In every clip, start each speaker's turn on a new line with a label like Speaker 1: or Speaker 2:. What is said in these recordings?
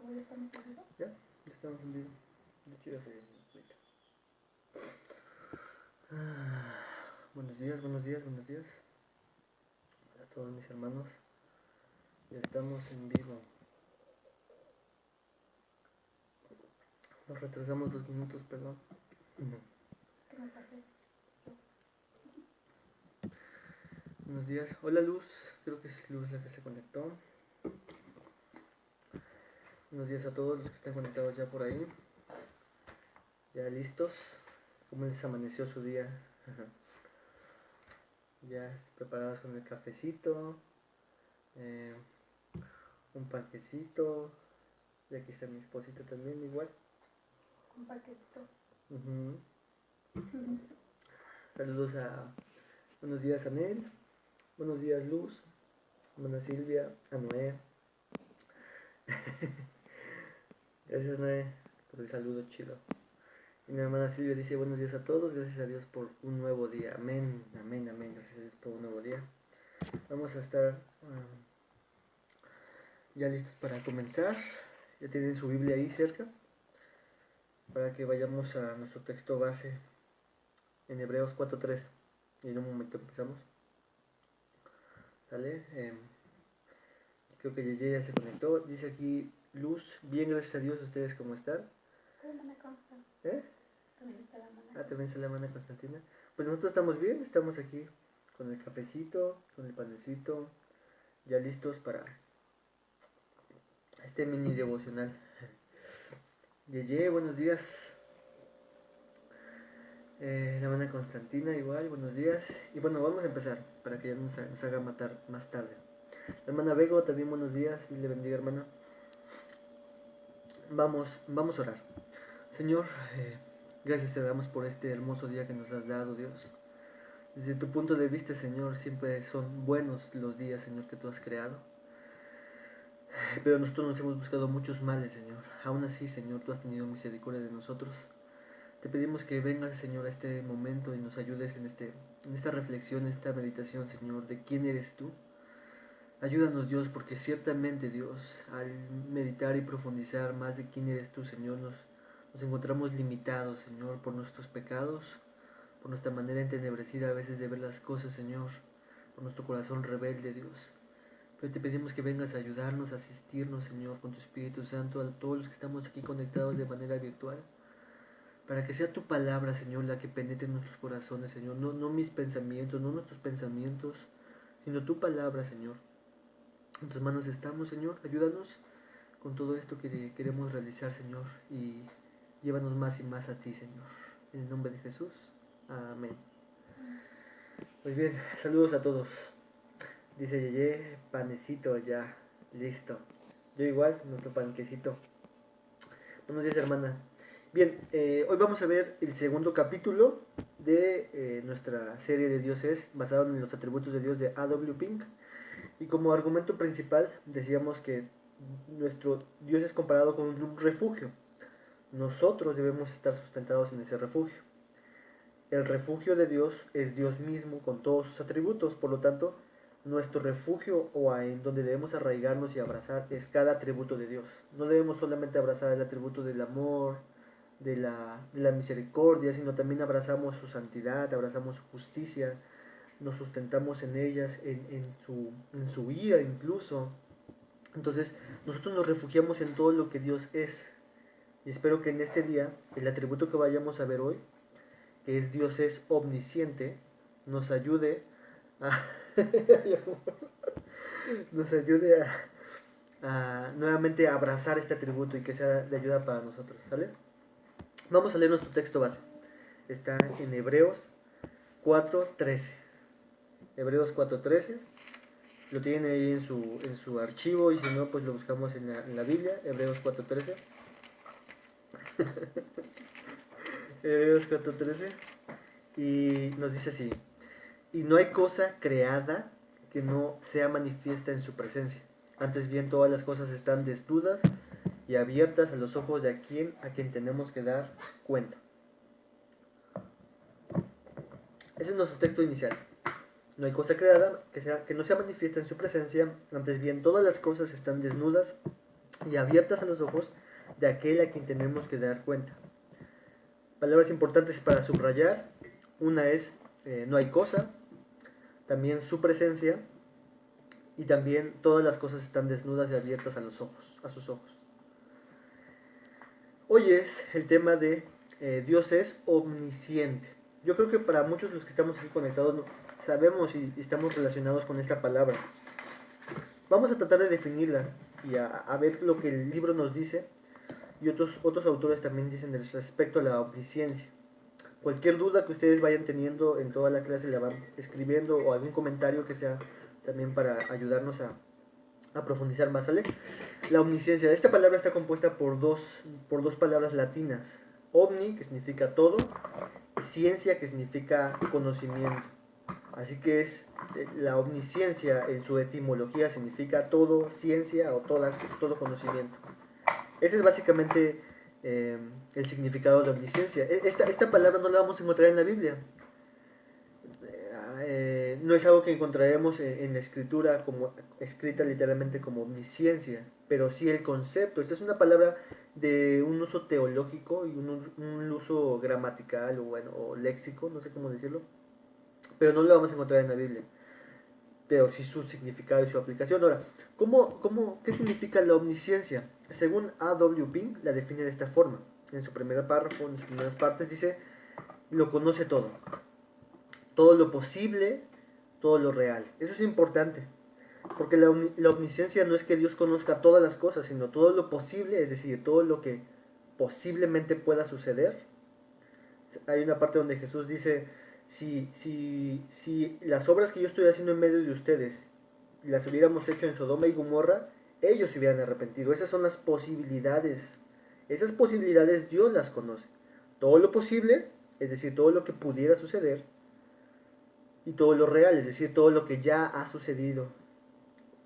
Speaker 1: ¿Ya? Ya estamos en vivo. De hecho, ya se ahorita. Buenos días, buenos días, buenos días. A todos mis hermanos. Ya estamos en vivo. Nos retrasamos 2 minutos, perdón. Buenos días. Hola Luz. Creo que es Luz la que se conectó. Buenos días a todos los que están conectados ya por ahí. Ya listos. ¿Cómo les amaneció su día? Ya preparados con el cafecito. Un panquecito. Y aquí está mi esposita también, igual.
Speaker 2: Un paquetito.
Speaker 1: Saludos a... Buenos días a Nel. Buenos días Luz. Buenas Silvia. A Noé. Gracias Noé por el saludo chido. Y mi hermana Silvia dice buenos días a todos. Gracias a Dios por un nuevo día. Amén, amén, amén. Gracias a Dios por un nuevo día. Vamos a estar ya listos para comenzar. Ya tienen su Biblia ahí cerca. Para que vayamos a nuestro texto base en Hebreos 4:13. Y en un momento empezamos. ¿Sale? Creo que Yeye ya se conectó. Dice aquí Luz. Bien, gracias a Dios. ¿Ustedes cómo están? ¿Eh? También está la hermana Constantina. Pues nosotros estamos bien. Estamos aquí con el cafecito, con el panecito. Ya listos para este mini devocional. Yeye, buenos días. La hermana Constantina igual, buenos días. Y bueno, vamos a empezar para que ya nos haga matar más tarde. La hermana Bego, también buenos días. Dios le bendiga, hermana. Vamos a orar. Señor, gracias te damos por este hermoso día que nos has dado, Dios. Desde tu punto de vista, Señor, siempre son buenos los días, Señor, que tú has creado. Pero nosotros nos hemos buscado muchos males, Señor. Aún así, Señor, tú has tenido misericordia de nosotros. Te pedimos que vengas, Señor, a este momento y nos ayudes en esta reflexión, en esta meditación, Señor, de quién eres tú. Ayúdanos, Dios, porque ciertamente, Dios, al meditar y profundizar más de quién eres tú, Señor, nos encontramos limitados, Señor, por nuestros pecados, por nuestra manera entenebrecida a veces de ver las cosas, Señor, por nuestro corazón rebelde, Dios. Pero te pedimos que vengas a ayudarnos, a asistirnos, Señor, con tu Espíritu Santo, a todos los que estamos aquí conectados de manera virtual, para que sea tu palabra, Señor, la que penetre en nuestros corazones, Señor, no mis pensamientos, no nuestros pensamientos, sino tu palabra, Señor. En tus manos estamos, Señor, ayúdanos con todo esto que queremos realizar, Señor, y llévanos más y más a ti, Señor. En el nombre de Jesús, amén. Pues bien, saludos a todos. Dice Yeye, panecito ya, listo. Yo igual, nuestro panquecito. Buenos días, hermana. Bien, hoy vamos a ver el segundo capítulo de nuestra serie de Dios es, basado en los atributos de Dios de A.W. Pink. Y como argumento principal decíamos que nuestro Dios es comparado con un refugio. Nosotros debemos estar sustentados en ese refugio. El refugio de Dios es Dios mismo con todos sus atributos, por lo tanto, nuestro refugio o en donde debemos arraigarnos y abrazar es cada atributo de Dios. No debemos solamente abrazar el atributo del amor, de la misericordia, sino también abrazamos su santidad, abrazamos su justicia, nos sustentamos en ellas, en su ira incluso. Entonces, nosotros nos refugiamos en todo lo que Dios es. Y espero que en este día, el atributo que vayamos a ver hoy, que es Dios es omnisciente, nos ayude a nos ayude a nuevamente abrazar este atributo y que sea de ayuda para nosotros, ¿sale? Vamos a leer nuestro texto base. Está en Hebreos 4:13. Hebreos 4:13. Lo tienen ahí en su archivo y si no, pues lo buscamos en la Biblia. Hebreos 4:13. Hebreos 4:13. Y nos dice así. Y no hay cosa creada que no sea manifiesta en su presencia. Antes bien, todas las cosas están desnudas y abiertas a los ojos de a quien tenemos que dar cuenta. Ese es nuestro texto inicial. No hay cosa creada que no sea manifiesta en su presencia. Antes bien, todas las cosas están desnudas y abiertas a los ojos de aquel a quien tenemos que dar cuenta. Palabras importantes para subrayar. Una es no hay cosa, también su presencia, y también todas las cosas están desnudas y abiertas a los ojos, a sus ojos. Hoy es el tema de Dios es omnisciente. Yo creo que para muchos de los que estamos aquí conectados sabemos y estamos relacionados con esta palabra. Vamos a tratar de definirla y a ver lo que el libro nos dice, y otros autores también dicen respecto a la omnisciencia. Cualquier duda que ustedes vayan teniendo en toda la clase la van escribiendo, o algún comentario que sea también para ayudarnos a profundizar más, ¿sale? La omnisciencia. Esta palabra está compuesta por dos palabras latinas. Omni, que significa todo, y ciencia, que significa conocimiento. Así que es la omnisciencia en su etimología significa todo, ciencia o todo conocimiento. Ese es básicamente el significado de omnisciencia. Esta palabra no la vamos a encontrar en la Biblia. No es algo que encontraremos en la escritura como escrita literalmente como omnisciencia, pero sí el concepto. Esta es una palabra de un uso teológico y un uso gramatical o léxico, no sé cómo decirlo, pero no lo vamos a encontrar en la Biblia, pero sí su significado y su aplicación. Ahora, ¿qué significa la omnisciencia? Según A.W. Pink la define de esta forma. En su primer párrafo, en sus primeras partes, dice: lo conoce todo, todo lo posible, todo lo real. Eso es importante, porque la omnisciencia no es que Dios conozca todas las cosas, sino todo lo posible, es decir, todo lo que posiblemente pueda suceder. Hay una parte donde Jesús dice: si las obras que yo estoy haciendo en medio de ustedes las hubiéramos hecho en Sodoma y Gomorra, ellos se hubieran arrepentido. Esas son las posibilidades. Esas posibilidades Dios las conoce. Todo lo posible, es decir, todo lo que pudiera suceder, y todo lo real, es decir, todo lo que ya ha sucedido.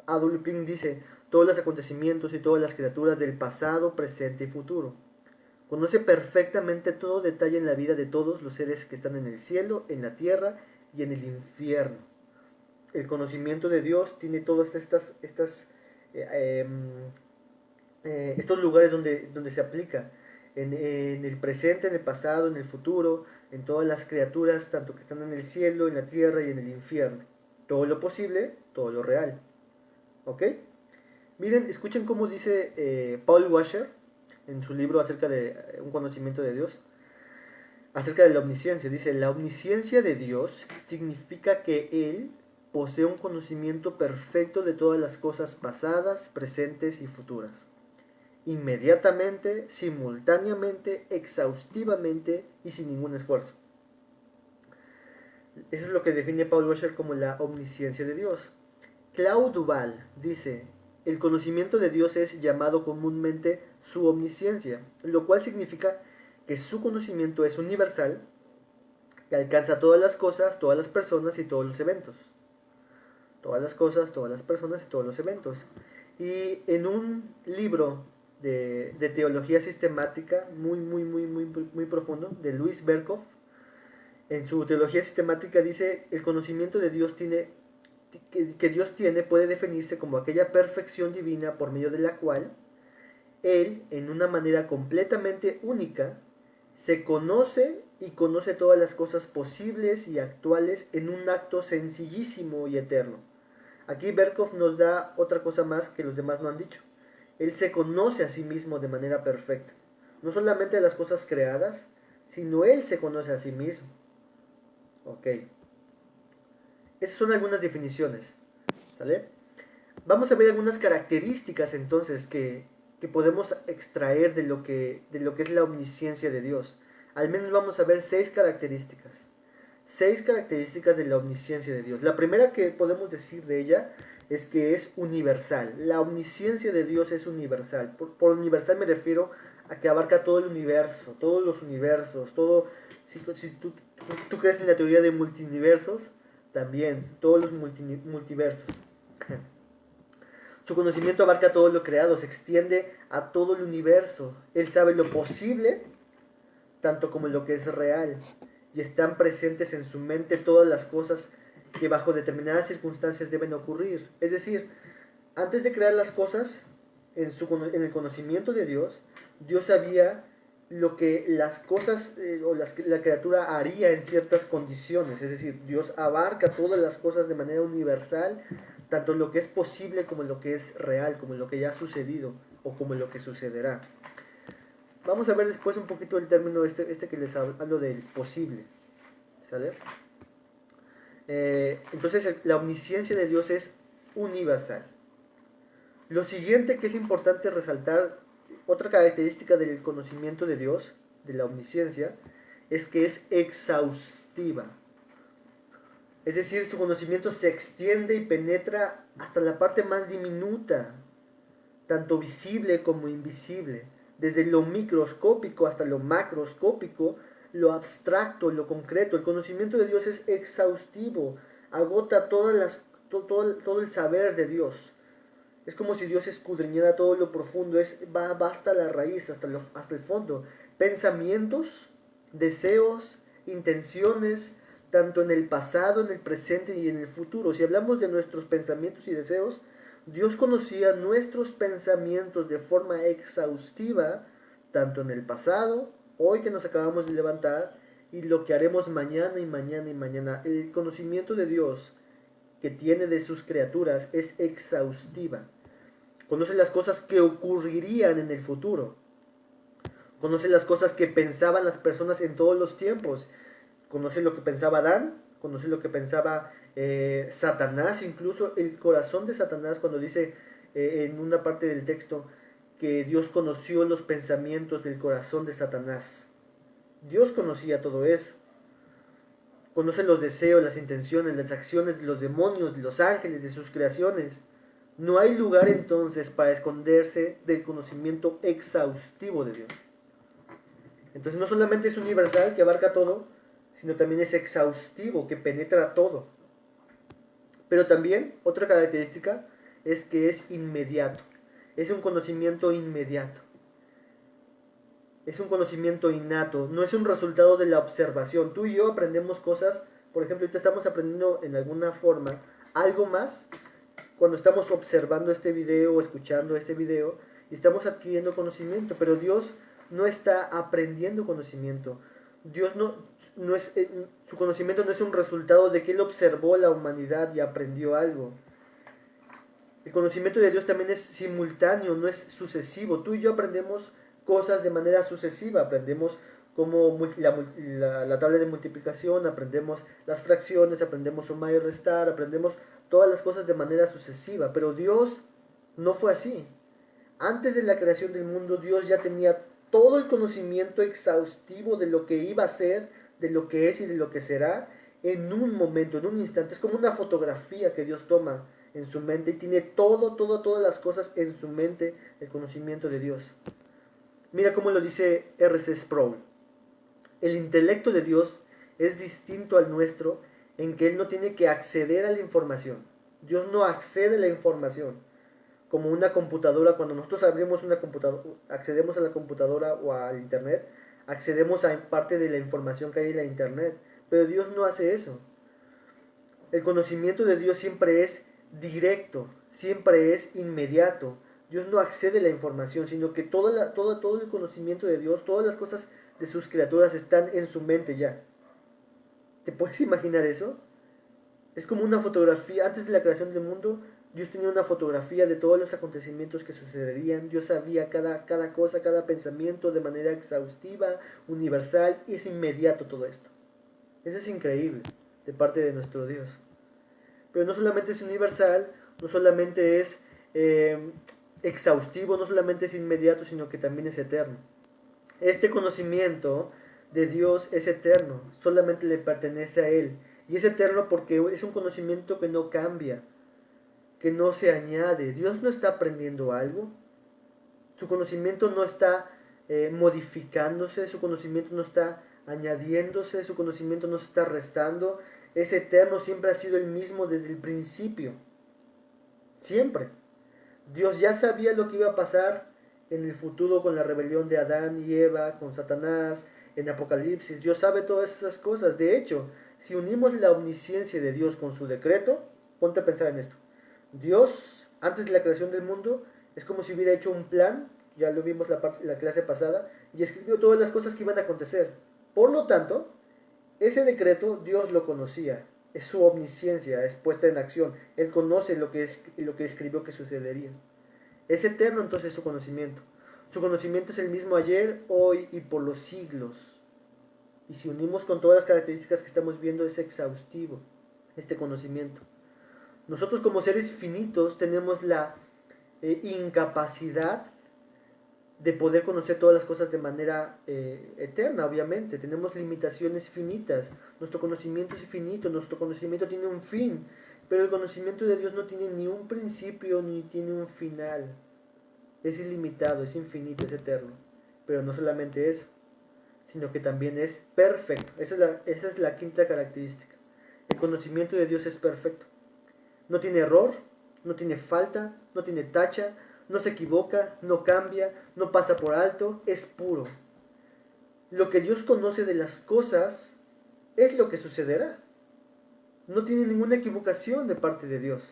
Speaker 1: A.W. Pink dice: todos los acontecimientos y todas las criaturas del pasado, presente y futuro. Conoce perfectamente todo detalle en la vida de todos los seres que están en el cielo, en la tierra y en el infierno. El conocimiento de Dios tiene todos estos lugares donde se aplica. En el presente, en el pasado, en el futuro, en todas las criaturas, tanto que están en el cielo, en la tierra y en el infierno. Todo lo posible, todo lo real. ¿Ok? Miren, escuchen cómo dice Paul Washer en su libro acerca de un conocimiento de Dios, acerca de la omnisciencia. Dice: la omnisciencia de Dios significa que Él posee un conocimiento perfecto de todas las cosas pasadas, presentes y futuras. Inmediatamente, simultáneamente, exhaustivamente y sin ningún esfuerzo. Eso es lo que define Paul Washer como la omnisciencia de Dios. Claude Duval dice: el conocimiento de Dios es llamado comúnmente su omnisciencia, lo cual significa que su conocimiento es universal, que alcanza todas las cosas, todas las personas y todos los eventos. Todas las cosas, todas las personas y todos los eventos. Y en un libro de teología sistemática muy profundo, de Louis Berkhof, en su teología sistemática dice: el conocimiento de Dios que Dios tiene puede definirse como aquella perfección divina por medio de la cual Él, en una manera completamente única, se conoce y conoce todas las cosas posibles y actuales en un acto sencillísimo y eterno. Aquí Berkhof nos da otra cosa más que los demás no han dicho. Él se conoce a sí mismo de manera perfecta. No solamente las cosas creadas, sino Él se conoce a sí mismo. Ok. Esas son algunas definiciones. ¿Sale? Vamos a ver algunas características entonces que podemos extraer de lo que es la omnisciencia de Dios. Al menos vamos a ver 6 características. 6 características de la omnisciencia de Dios. La primera que podemos decir de ella es que es universal. La omnisciencia de Dios es universal. Por universal me refiero a que abarca todo el universo, todos los universos, todo. Si tú crees en la teoría de multiversos, también todos los multiversos. Su conocimiento abarca todo lo creado, se extiende a todo el universo. Él sabe lo posible, tanto como lo que es real, y están presentes en su mente todas las cosas que bajo determinadas circunstancias deben ocurrir. Es decir, antes de crear las cosas, en el conocimiento de Dios, Dios sabía lo que las cosas la criatura haría en ciertas condiciones. Es decir, Dios abarca todas las cosas de manera universal, tanto lo que es posible como lo que es real, como lo que ya ha sucedido o como lo que sucederá. Vamos a ver después un poquito el término este que les hablo del posible. ¿Sale? Entonces la omnisciencia de Dios es universal. Lo siguiente que es importante resaltar, otra característica del conocimiento de Dios, de la omnisciencia, es que es exhaustiva. Es decir, su conocimiento se extiende y penetra hasta la parte más diminuta, tanto visible como invisible, desde lo microscópico hasta lo macroscópico, lo abstracto, lo concreto. El conocimiento de Dios es exhaustivo, agota todo el saber de Dios. Es como si Dios escudriñara todo lo profundo, va hasta la raíz, hasta el fondo. Pensamientos, deseos, intenciones, tanto en el pasado, en el presente y en el futuro. Si hablamos de nuestros pensamientos y deseos, Dios conocía nuestros pensamientos de forma exhaustiva, tanto en el pasado, hoy que nos acabamos de levantar, y lo que haremos mañana y mañana y mañana. El conocimiento de Dios que tiene de sus criaturas es exhaustiva. Conoce las cosas que ocurrirían en el futuro. Conoce las cosas que pensaban las personas en todos los tiempos. Conoce lo que pensaba Adán, conoce lo que pensaba Satanás, incluso el corazón de Satanás, cuando dice en una parte del texto que Dios conoció los pensamientos del corazón de Satanás. Dios conocía todo eso. Conoce los deseos, las intenciones, las acciones de los demonios, de los ángeles, de sus creaciones. No hay lugar entonces para esconderse del conocimiento exhaustivo de Dios. Entonces no solamente es universal, que abarca todo, sino también es exhaustivo, que penetra todo. Pero también otra característica es que es inmediato. Es un conocimiento inmediato. Es un conocimiento innato, no es un resultado de la observación. Tú y yo aprendemos cosas, por ejemplo, ahorita estamos aprendiendo en alguna forma algo más cuando estamos observando este video o escuchando este video y estamos adquiriendo conocimiento, pero Dios no está aprendiendo conocimiento. Dios no es, su conocimiento no es un resultado de que Él observó la humanidad y aprendió algo. El conocimiento de Dios también es simultáneo, no es sucesivo. Tú y yo aprendemos cosas de manera sucesiva, aprendemos como la tabla de multiplicación, aprendemos las fracciones, aprendemos sumar y restar, aprendemos todas las cosas de manera sucesiva, pero Dios no fue así. Antes de la creación del mundo, Dios ya tenía todo el conocimiento exhaustivo de lo que iba a ser, de lo que es y de lo que será, en un momento, en un instante. Es como una fotografía que Dios toma en su mente y tiene todas las cosas en su mente, el conocimiento de Dios. Mira cómo lo dice R.C. Sproul. El intelecto de Dios es distinto al nuestro en que Él no tiene que acceder a la información. Dios no accede a la información. Como una computadora, cuando nosotros abrimos una computadora, accedemos a la computadora o al internet, accedemos a parte de la información que hay en la internet. Pero Dios no hace eso. El conocimiento de Dios siempre es directo, siempre es inmediato. Dios no accede a la información, sino que todo el conocimiento de Dios, todas las cosas de sus criaturas están en su mente ya. ¿Te puedes imaginar eso? Es como una fotografía. Antes de la creación del mundo, Dios tenía una fotografía de todos los acontecimientos que sucederían. Dios sabía cada cosa, cada pensamiento de manera exhaustiva, universal, y es inmediato todo esto. Eso es increíble de parte de nuestro Dios. Pero no solamente es universal, no solamente es exhaustivo, no solamente es inmediato, sino que también es eterno. Este conocimiento de Dios es eterno, solamente le pertenece a Él. Y es eterno porque es un conocimiento que no cambia, que no se añade. Dios no está aprendiendo algo, su conocimiento no está modificándose, su conocimiento no está añadiéndose, su conocimiento no se está restando. Es eterno, siempre ha sido el mismo desde el principio. Siempre. Dios ya sabía lo que iba a pasar en el futuro con la rebelión de Adán y Eva, con Satanás, en Apocalipsis. Dios sabe todas esas cosas. De hecho, si unimos la omnisciencia de Dios con su decreto, ponte a pensar en esto. Dios, antes de la creación del mundo, Es como si hubiera hecho un plan, ya lo vimos la clase pasada, y escribió todas las cosas que iban a acontecer. Por lo tanto, ese decreto Dios lo conocía, es su omnisciencia, es puesta en acción. Él conoce lo que escribió que sucedería. Es eterno entonces su conocimiento. Su conocimiento es el mismo ayer, hoy y por los siglos. Y si unimos con todas las características que estamos viendo, es exhaustivo este conocimiento. Nosotros como seres finitos tenemos la incapacidad de poder conocer todas las cosas de manera eterna, obviamente. Tenemos limitaciones finitas. Nuestro conocimiento es finito, nuestro conocimiento tiene un fin. Pero el conocimiento de Dios no tiene ni un principio ni tiene un final. Es ilimitado, es infinito, es eterno. Pero no solamente eso, sino que también es perfecto. Esa es la quinta característica. El conocimiento de Dios es perfecto. No tiene error, no tiene falta, no tiene tacha, no se equivoca, no cambia, no pasa por alto, es puro. Lo que Dios conoce de las cosas es lo que sucederá. No tiene ninguna equivocación de parte de Dios.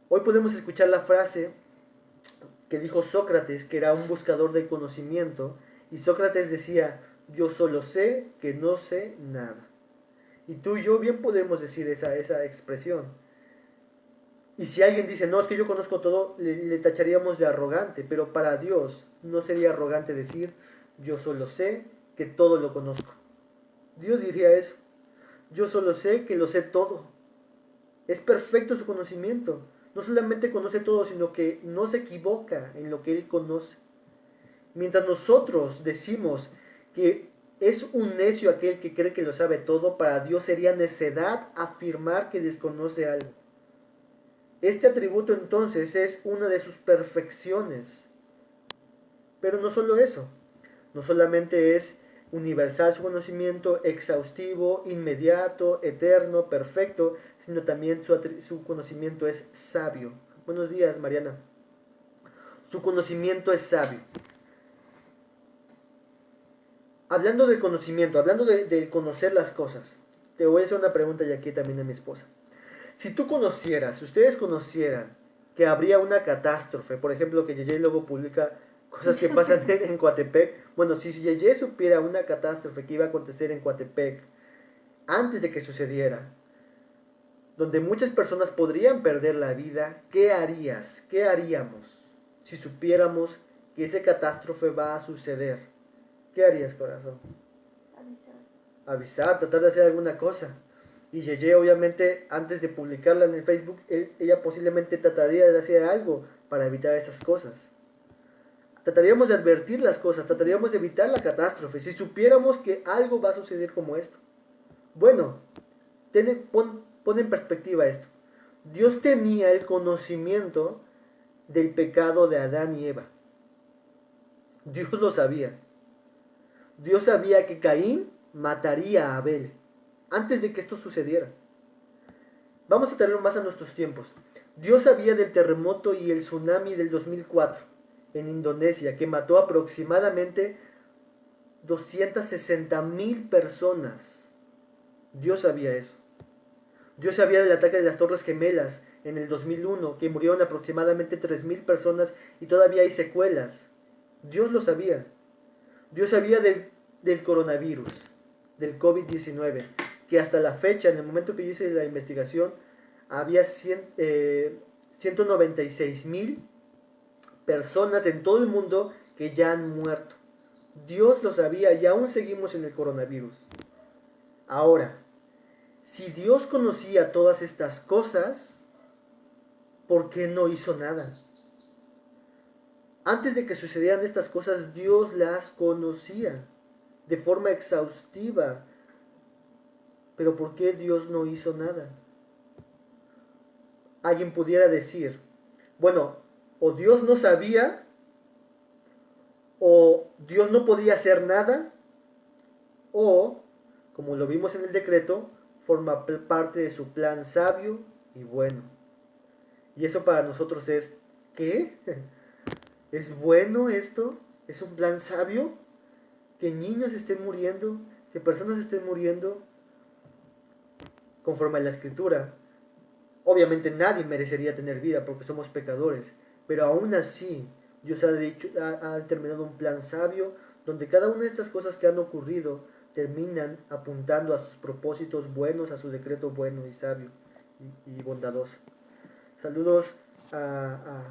Speaker 1: Hoy podemos escuchar la frase que dijo Sócrates, que era un buscador del conocimiento, y Sócrates decía: yo solo sé que no sé nada. Y tú y yo bien podemos decir esa expresión. Y si alguien dice, no, es que yo conozco todo, le tacharíamos de arrogante, pero para Dios no sería arrogante decir, yo solo sé que todo lo conozco. Dios diría eso, yo solo sé que lo sé todo. Es perfecto su conocimiento. No solamente conoce todo, sino que no se equivoca en lo que Él conoce. Mientras nosotros decimos que es un necio aquel que cree que lo sabe todo, para Dios sería necedad afirmar que desconoce algo. Este atributo entonces es una de sus perfecciones. Pero no solo eso, no solamente es universal su conocimiento, exhaustivo, inmediato, eterno, perfecto, sino también su conocimiento es sabio. Buenos días, Mariana. Su conocimiento es sabio. Hablando del conocimiento, hablando de conocer las cosas, te voy a hacer una pregunta y aquí también a mi esposa. Si tú conocieras, si ustedes conocieran que habría una catástrofe, por ejemplo, que Yeye luego publica cosas que pasan en Coatepec, bueno, si Yeye supiera una catástrofe que iba a acontecer en Coatepec antes de que sucediera, donde muchas personas podrían perder la vida, ¿qué harías? ¿Qué haríamos si supiéramos que esa catástrofe va a suceder? ¿Qué harías, corazón? Avisar, tratar de hacer alguna cosa. Y Yeye, obviamente, antes de publicarla en el Facebook, ella posiblemente trataría de hacer algo para evitar esas cosas. Trataríamos de advertir las cosas, trataríamos de evitar la catástrofe, si supiéramos que algo va a suceder como esto. Bueno, pon en perspectiva esto. Dios tenía el conocimiento del pecado de Adán y Eva. Dios lo sabía. Dios sabía que Caín mataría a Abel antes de que esto sucediera. Vamos a traerlo más a nuestros tiempos. Dios sabía del terremoto y el tsunami del 2004 en Indonesia, que mató aproximadamente 260,000 personas. Dios sabía eso. Dios sabía del ataque de las Torres Gemelas en el 2001, que murieron aproximadamente 3,000 personas y todavía hay secuelas. Dios lo sabía. Dios sabía del coronavirus, del COVID-19, que hasta la fecha, en el momento que yo hice la investigación, había 196,000 personas en todo el mundo que ya han muerto. Dios lo sabía y aún seguimos en el coronavirus. Ahora, si Dios conocía todas estas cosas, ¿por qué no hizo nada? Antes de que sucedieran estas cosas, Dios las conocía de forma exhaustiva. Pero ¿por qué Dios no hizo nada? Alguien pudiera decir, bueno, o Dios no sabía, o Dios no podía hacer nada, o, como lo vimos en el decreto, forma parte de su plan sabio y bueno. Y eso para nosotros es, ¿qué? ¿Es bueno esto? ¿Es un plan sabio? ¿Que niños estén muriendo? ¿Que personas estén muriendo? Conforme a la escritura, obviamente nadie merecería tener vida porque somos pecadores, Pero aún así, Dios ha determinado un plan sabio donde cada una de estas cosas que han ocurrido terminan apuntando a sus propósitos buenos, a su decreto bueno y sabio y bondadoso. Saludos a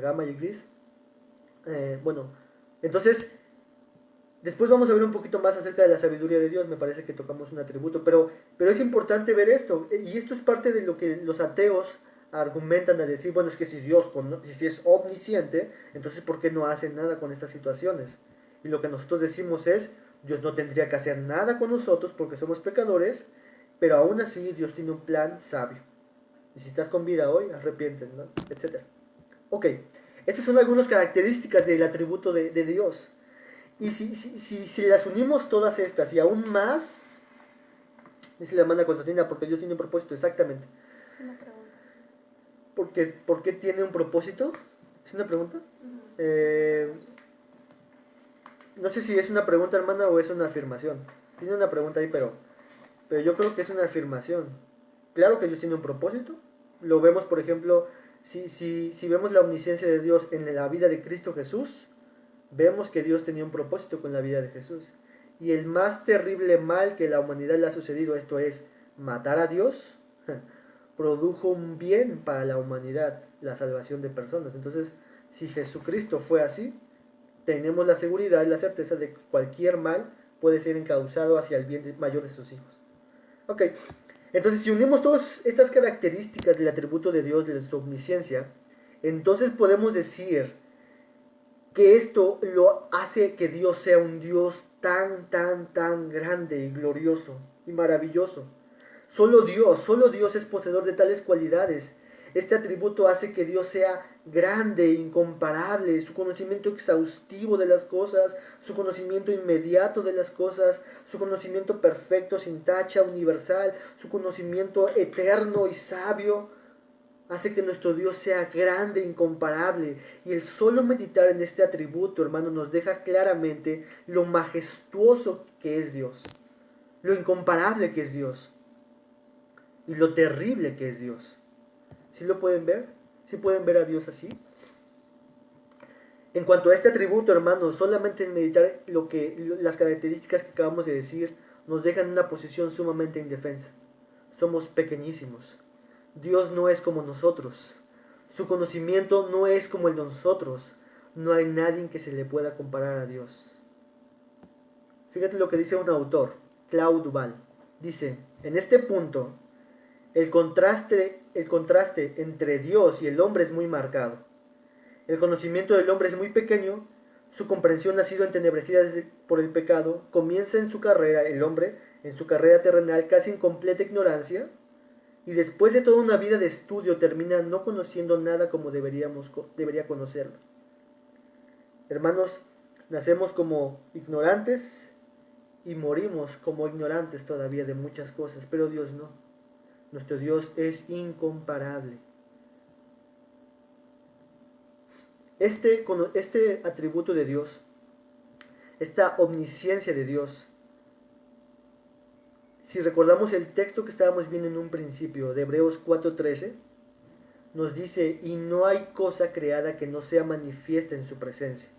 Speaker 1: Gama y Gris. Bueno, entonces, después vamos a ver un poquito más acerca de la sabiduría de Dios. Me parece que tocamos un atributo, pero es importante ver esto. Y esto es parte de lo que los ateos argumentan a decir, bueno, es que si Dios si es omnisciente, entonces ¿por qué no hace nada con estas situaciones? Y lo que nosotros decimos es, Dios no tendría que hacer nada con nosotros porque somos pecadores, pero aún así Dios tiene un plan sabio. Y si estás con vida hoy, arrepiéntete, ¿no? Etcétera. Ok, estas son algunas características del atributo de Dios. Y si las unimos todas estas y aún más, dice la hermana Constantina, porque Dios tiene un propósito, exactamente.
Speaker 2: Es una pregunta.
Speaker 1: ¿Por qué tiene un propósito? ¿Es una pregunta? No sé si es una pregunta, hermana, o es una afirmación. Tiene una pregunta ahí, pero yo creo que es una afirmación. Claro que Dios tiene un propósito. Lo vemos, por ejemplo, si vemos la omnisciencia de Dios en la vida de Cristo Jesús, vemos que Dios tenía un propósito con la vida de Jesús. Y el más terrible mal que la humanidad le ha sucedido, esto es, matar a Dios, produjo un bien para la humanidad, la salvación de personas. Entonces, si Jesucristo fue así, tenemos la seguridad y la certeza de que cualquier mal puede ser encauzado hacia el bien mayor de sus hijos. Ok, entonces si unimos todas estas características del atributo de Dios, de su omnisciencia, entonces podemos decir que esto lo hace que Dios sea un Dios tan grande y glorioso y maravilloso. Solo Dios es poseedor de tales cualidades. Este atributo hace que Dios sea grande, incomparable, su conocimiento exhaustivo de las cosas, su conocimiento inmediato de las cosas, su conocimiento perfecto, sin tacha, universal, su conocimiento eterno y sabio, hace que nuestro Dios sea grande, incomparable. Y el solo meditar en este atributo, hermano, nos deja claramente lo majestuoso que es Dios, lo incomparable que es Dios y lo terrible que es Dios. ¿Sí lo pueden ver? ¿Sí pueden ver a Dios así? En cuanto a este atributo, hermanos, solamente en meditar las características que acabamos de decir nos dejan en una posición sumamente indefensa. Somos pequeñísimos. Dios no es como nosotros. Su conocimiento no es como el de nosotros. No hay nadie que se le pueda comparar a Dios. Fíjate lo que dice un autor, Claude Duval. Dice, en este punto, el contraste entre Dios y el hombre es muy marcado. El conocimiento del hombre es muy pequeño, su comprensión ha sido entenebrecida por el pecado, comienza en su carrera, el hombre, en su carrera terrenal, casi en completa ignorancia, y después de toda una vida de estudio termina no conociendo nada como debería conocerlo. Hermanos, nacemos como ignorantes y morimos como ignorantes todavía de muchas cosas, pero Dios no. Nuestro Dios es incomparable. Este atributo de Dios, esta omnisciencia de Dios, si recordamos el texto que estábamos viendo en un principio de Hebreos 4:13, nos dice, y no hay cosa creada que no sea manifiesta en su presencia.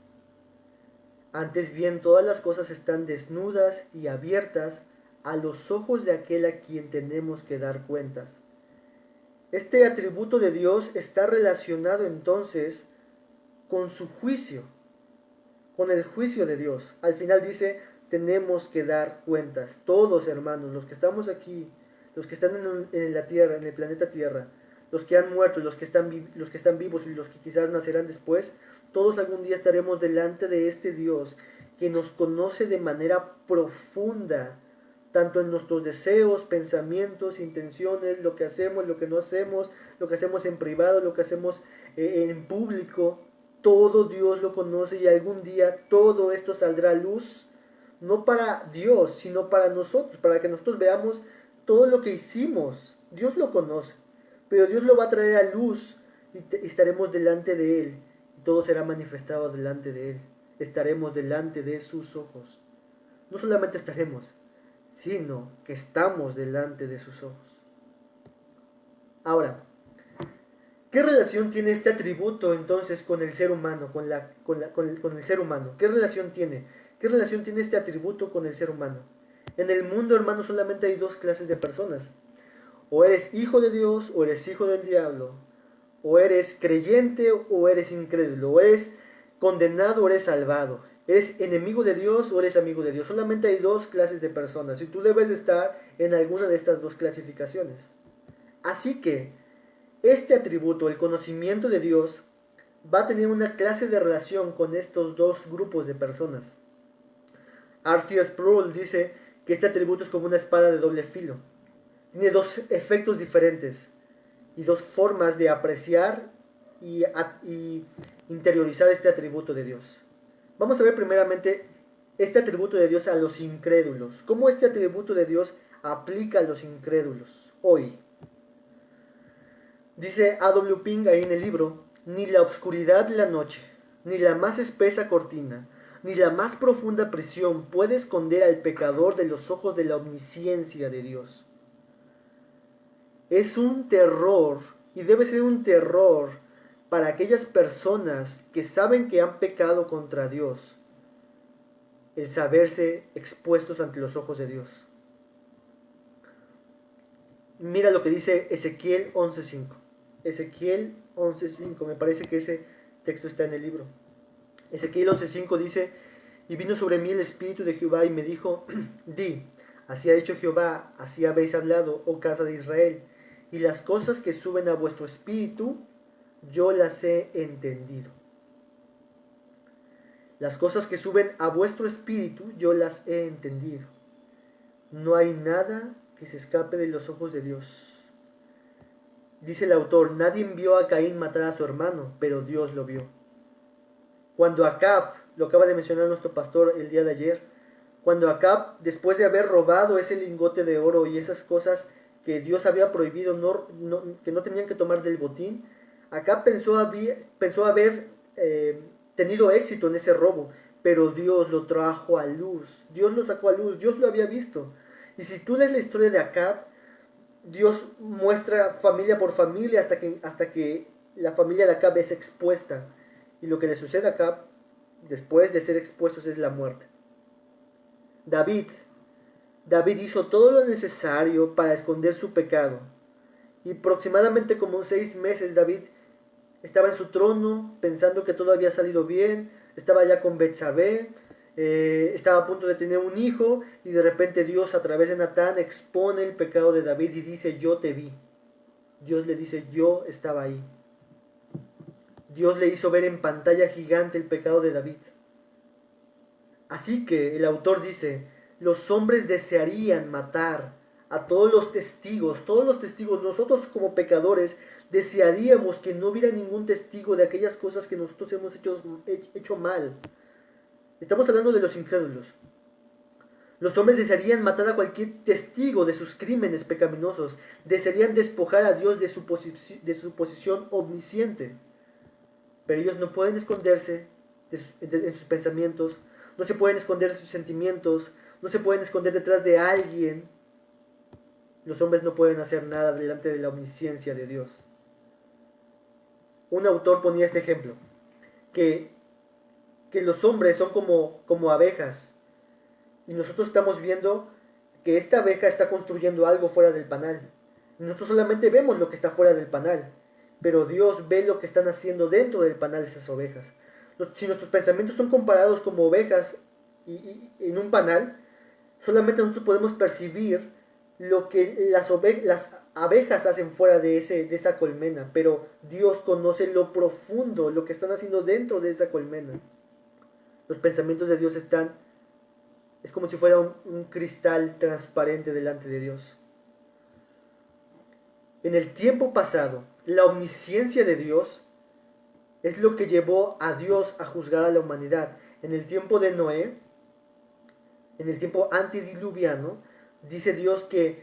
Speaker 1: Antes bien, todas las cosas están desnudas y abiertas a los ojos de aquel a quien tenemos que dar cuentas. Este atributo de Dios está relacionado entonces con su juicio, con el juicio de Dios. Al final dice, tenemos que dar cuentas. Todos, hermanos, los que estamos aquí, los que están en la tierra, en el planeta Tierra, los que han muerto, los que están vivos y los que quizás nacerán después, todos algún día estaremos delante de este Dios que nos conoce de manera profunda, tanto en nuestros deseos, pensamientos, intenciones, lo que hacemos, lo que no hacemos, lo que hacemos en privado, lo que hacemos en público. Todo Dios lo conoce y algún día todo esto saldrá a luz, no para Dios, sino para nosotros, para que nosotros veamos todo lo que hicimos. Dios lo conoce, pero Dios lo va a traer a luz y estaremos delante de Él. Y todo será manifestado delante de Él. Estaremos delante de sus ojos. No solamente estaremos, sino que estamos delante de sus ojos. Ahora, ¿Qué relación tiene este atributo entonces con el ser humano, con el ser humano? ¿Qué relación tiene? ¿Qué relación tiene este atributo con el ser humano? En el mundo, hermano, solamente hay dos clases de personas. O eres hijo de Dios o eres hijo del diablo. O eres creyente o eres incrédulo. O eres condenado o eres salvado. Eres enemigo de Dios o eres amigo de Dios. Solamente hay dos clases de personas y tú debes de estar en alguna de estas dos clasificaciones. Así que este atributo, el conocimiento de Dios, va a tener una clase de relación con estos dos grupos de personas. R.C. Sproul dice que este atributo es como una espada de doble filo. Tiene dos efectos diferentes y dos formas de apreciar y interiorizar este atributo de Dios. Vamos a ver primeramente este atributo de Dios a los incrédulos. ¿Cómo este atributo de Dios aplica a los incrédulos hoy? Dice A.W. Pink ahí en el libro: ni la oscuridad de la noche, ni la más espesa cortina, ni la más profunda prisión puede esconder al pecador de los ojos de la omnisciencia de Dios. Es un terror, y debe ser un terror para aquellas personas que saben que han pecado contra Dios, el saberse expuestos ante los ojos de Dios. Mira lo que dice Ezequiel 11.5. Ezequiel 11.5, me parece que ese texto está en el libro. Ezequiel 11.5 dice: y vino sobre mí el Espíritu de Jehová y me dijo, di, así ha dicho Jehová, así habéis hablado, oh casa de Israel, y las cosas que suben a vuestro espíritu, yo las he entendido. Las cosas que suben a vuestro espíritu, yo las he entendido. No hay nada que se escape de los ojos de Dios. Dice el autor: nadie vio a Caín matar a su hermano, pero Dios lo vio. Cuando Acab, lo acaba de mencionar nuestro pastor el día de ayer, cuando Acab, después de haber robado ese lingote de oro y esas cosas que Dios había prohibido, que no tenían que tomar del botín, Acab pensó haber tenido éxito en ese robo, pero Dios lo trajo a luz, Dios lo sacó a luz, Dios lo había visto. Y si tú lees la historia de Acab, Dios muestra familia por familia hasta que la familia de Acab es expuesta. Y lo que le sucede a Acab, después de ser expuestos, es la muerte. David hizo todo lo necesario para esconder su pecado. Y aproximadamente como 6 meses David estaba en su trono, pensando que todo había salido bien, estaba ya con Betsabé, estaba a punto de tener un hijo, y de repente Dios a través de Natán expone el pecado de David y dice: yo te vi. Dios le dice: yo estaba ahí. Dios le hizo ver en pantalla gigante el pecado de David. Así que el autor dice: los hombres desearían matar a todos los testigos, nosotros como pecadores desearíamos que no hubiera ningún testigo de aquellas cosas que nosotros hemos hecho mal. Estamos hablando de los incrédulos. Los hombres desearían matar a cualquier testigo de sus crímenes pecaminosos, desearían despojar a Dios de su posición omnisciente. Pero ellos no pueden esconderse en sus pensamientos, no se pueden esconder de sus sentimientos, no se pueden esconder detrás de alguien. Los hombres no pueden hacer nada delante de la omnisciencia de Dios. Un autor ponía este ejemplo, que los hombres son como abejas, y nosotros estamos viendo que esta abeja está construyendo algo fuera del panal. Nosotros solamente vemos lo que está fuera del panal, pero Dios ve lo que están haciendo dentro del panal esas ovejas. Si nuestros pensamientos son comparados como ovejas en un panal, solamente nosotros podemos percibir lo que las abejas hacen fuera de esa colmena, pero Dios conoce lo profundo, lo que están haciendo dentro de esa colmena. Los pensamientos de Dios es como si fuera un cristal transparente delante de Dios. En el tiempo pasado, la omnisciencia de Dios es lo que llevó a Dios a juzgar a la humanidad. En el tiempo de Noé, en el tiempo antediluviano, dice Dios que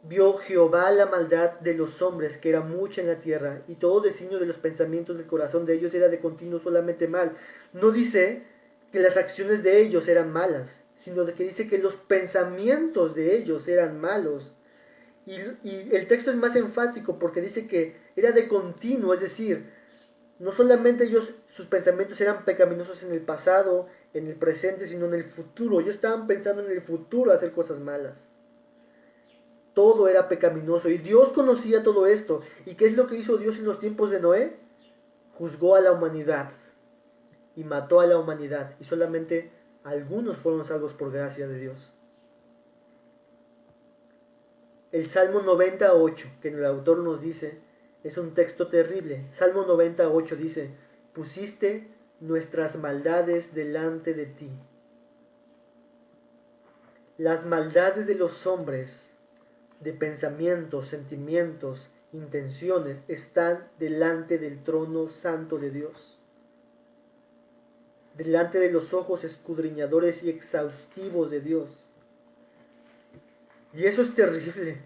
Speaker 1: vio Jehová la maldad de los hombres, que era mucha en la tierra, y todo designio de los pensamientos del corazón de ellos era de continuo solamente mal. No dice que las acciones de ellos eran malas, sino que dice que los pensamientos de ellos eran malos. Y el texto es más enfático porque dice que era de continuo, es decir, no solamente sus pensamientos eran pecaminosos en el pasado, en el presente, sino en el futuro. Ellos estaban pensando en el futuro hacer cosas malas. Todo era pecaminoso y Dios conocía todo esto. ¿Y qué es lo que hizo Dios en los tiempos de Noé? Juzgó a la humanidad y mató a la humanidad, y solamente algunos fueron salvos por gracia de Dios. El Salmo 98, que el autor nos dice, es un texto terrible. Salmo 98 dice: pusiste nuestras maldades delante de ti. Las maldades de los hombres, de pensamientos, sentimientos, intenciones, están delante del trono santo de Dios, delante de los ojos escudriñadores y exhaustivos de Dios. Y eso es terrible.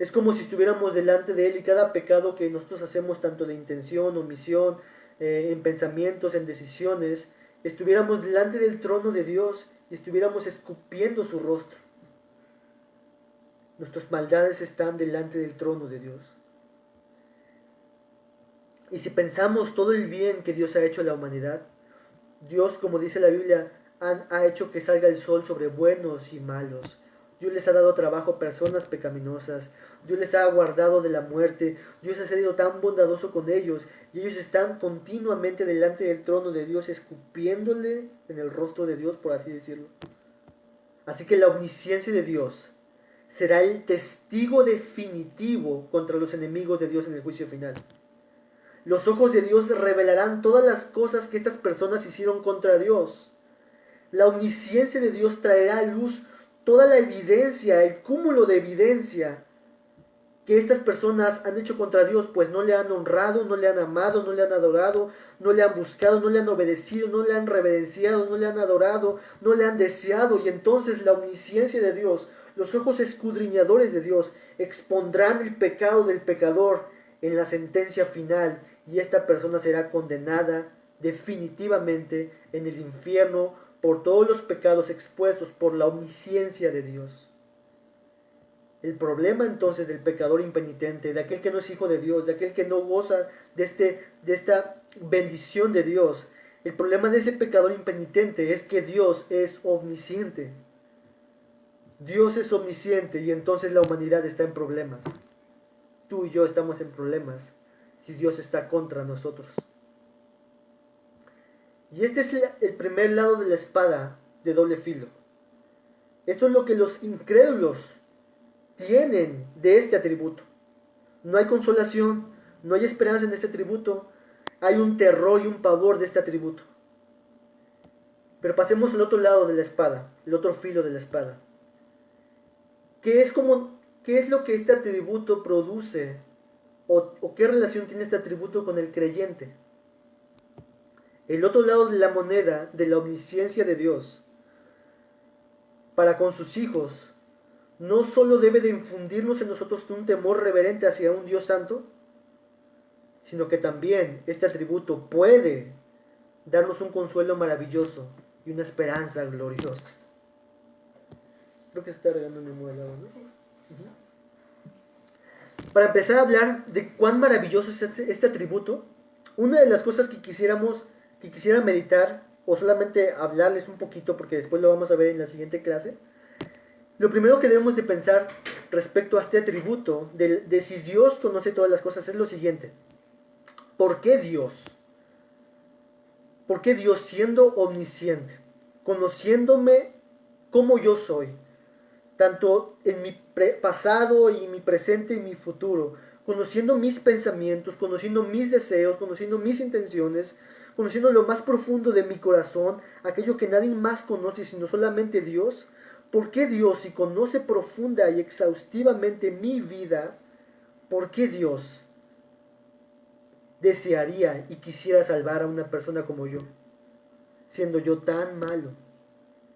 Speaker 1: Es como si estuviéramos delante de Él, y cada pecado que nosotros hacemos, tanto de intención, omisión, en pensamientos, en decisiones, estuviéramos delante del trono de Dios y estuviéramos escupiendo su rostro. Nuestras maldades están delante del trono de Dios. Y si pensamos todo el bien que Dios ha hecho a la humanidad, Dios, como dice la Biblia, ha hecho que salga el sol sobre buenos y malos. Dios les ha dado trabajo a personas pecaminosas. Dios les ha guardado de la muerte. Dios ha sido tan bondadoso con ellos. Y ellos están continuamente delante del trono de Dios, escupiéndole en el rostro de Dios, por así decirlo. Así que la omnisciencia de Dios será el testigo definitivo contra los enemigos de Dios en el juicio final. Los ojos de Dios revelarán todas las cosas que estas personas hicieron contra Dios. La omnisciencia de Dios traerá a luz toda la evidencia, el cúmulo de evidencia que estas personas han hecho contra Dios, pues no le han honrado, no le han amado, no le han adorado, no le han buscado, no le han obedecido, no le han reverenciado, no le han adorado, no le han deseado. Y entonces la omnisciencia de Dios, los ojos escudriñadores de Dios, expondrán el pecado del pecador en la sentencia final, y esta persona será condenada definitivamente en el infierno por todos los pecados expuestos por la omnisciencia de Dios. El problema entonces del pecador impenitente, de aquel que no es hijo de Dios, de aquel que no goza de esta bendición de Dios, el problema de ese pecador impenitente es que Dios es omnisciente. Dios es omnisciente, y entonces la humanidad está en problemas. Tú y yo estamos en problemas si Dios está contra nosotros. Y este es el primer lado de la espada de doble filo. Esto es lo que los incrédulos tienen de este atributo. No hay consolación, no hay esperanza en este atributo. Hay un terror y un pavor de este atributo. Pero pasemos al otro lado de la espada, el otro filo de la espada. ¿Qué es lo que este atributo produce? ¿O qué relación tiene este atributo con el creyente? El otro lado de la moneda de la omnisciencia de Dios para con sus hijos no solo debe de infundirnos en nosotros un temor reverente hacia un Dios santo, sino que también este atributo puede darnos un consuelo maravilloso y una esperanza gloriosa. Creo que se está regando mi modelo, ¿no? Sí. Para empezar a hablar de cuán maravilloso es este atributo, una de las cosas que quisiera meditar, o solamente hablarles un poquito, porque después lo vamos a ver en la siguiente clase. Lo primero que debemos de pensar respecto a este atributo, de si Dios conoce todas las cosas, es lo siguiente. ¿Por qué Dios? ¿Por qué Dios, siendo omnisciente, conociéndome como yo soy, tanto en mi pasado y mi presente y mi futuro, conociendo mis pensamientos, conociendo mis deseos, conociendo mis intenciones, conociendo lo más profundo de mi corazón, aquello que nadie más conoce sino solamente Dios? ¿Por qué Dios, si conoce profunda y exhaustivamente mi vida, por qué Dios desearía y quisiera salvar a una persona como yo, siendo yo tan malo,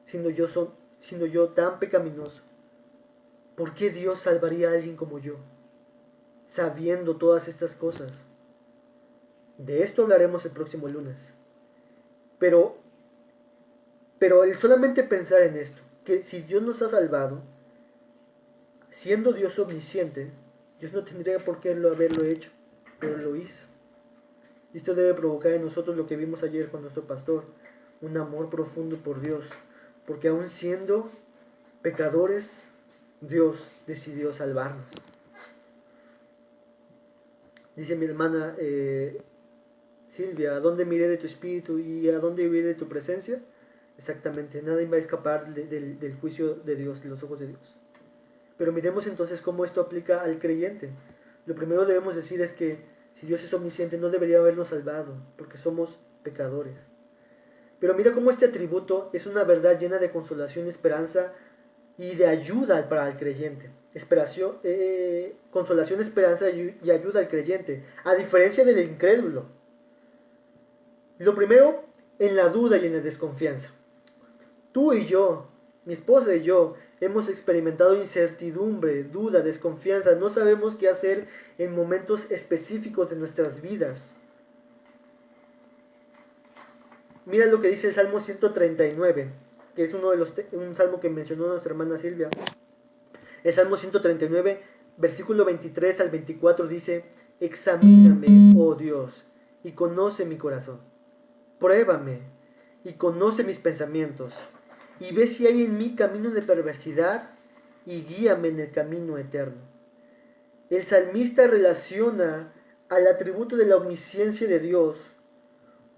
Speaker 1: siendo yo tan pecaminoso? ¿Por qué Dios salvaría a alguien como yo, sabiendo todas estas cosas? De esto hablaremos el próximo lunes. Pero el solamente pensar en esto, que si Dios nos ha salvado, siendo Dios omnisciente, Dios no tendría por qué haberlo hecho, pero lo hizo. Y esto debe provocar en nosotros lo que vimos ayer con nuestro pastor, un amor profundo por Dios, porque aun siendo pecadores, Dios decidió salvarnos. Dice mi hermana Silvia, ¿a dónde miré de tu espíritu y a dónde huiré de tu presencia? Exactamente, nadie va a escapar del juicio de Dios, de los ojos de Dios. Pero miremos entonces cómo esto aplica al creyente. Lo primero debemos decir es que si Dios es omnisciente no debería habernos salvado, porque somos pecadores. Pero mira cómo este atributo es una verdad llena de consolación, esperanza y de ayuda para el creyente. Consolación, esperanza y ayuda al creyente, a diferencia del incrédulo. Lo primero, en la duda y en la desconfianza. Tú y yo, mi esposa y yo, hemos experimentado incertidumbre, duda, desconfianza. No sabemos qué hacer en momentos específicos de nuestras vidas. Mira lo que dice el Salmo 139, que es un salmo que mencionó nuestra hermana Silvia. El Salmo 139, versículo 23 al 24 dice: examíname, oh Dios, y conoce mi corazón. Pruébame y conoce mis pensamientos, y ve si hay en mí camino de perversidad, y guíame en el camino eterno. El salmista relaciona al atributo de la omnisciencia de Dios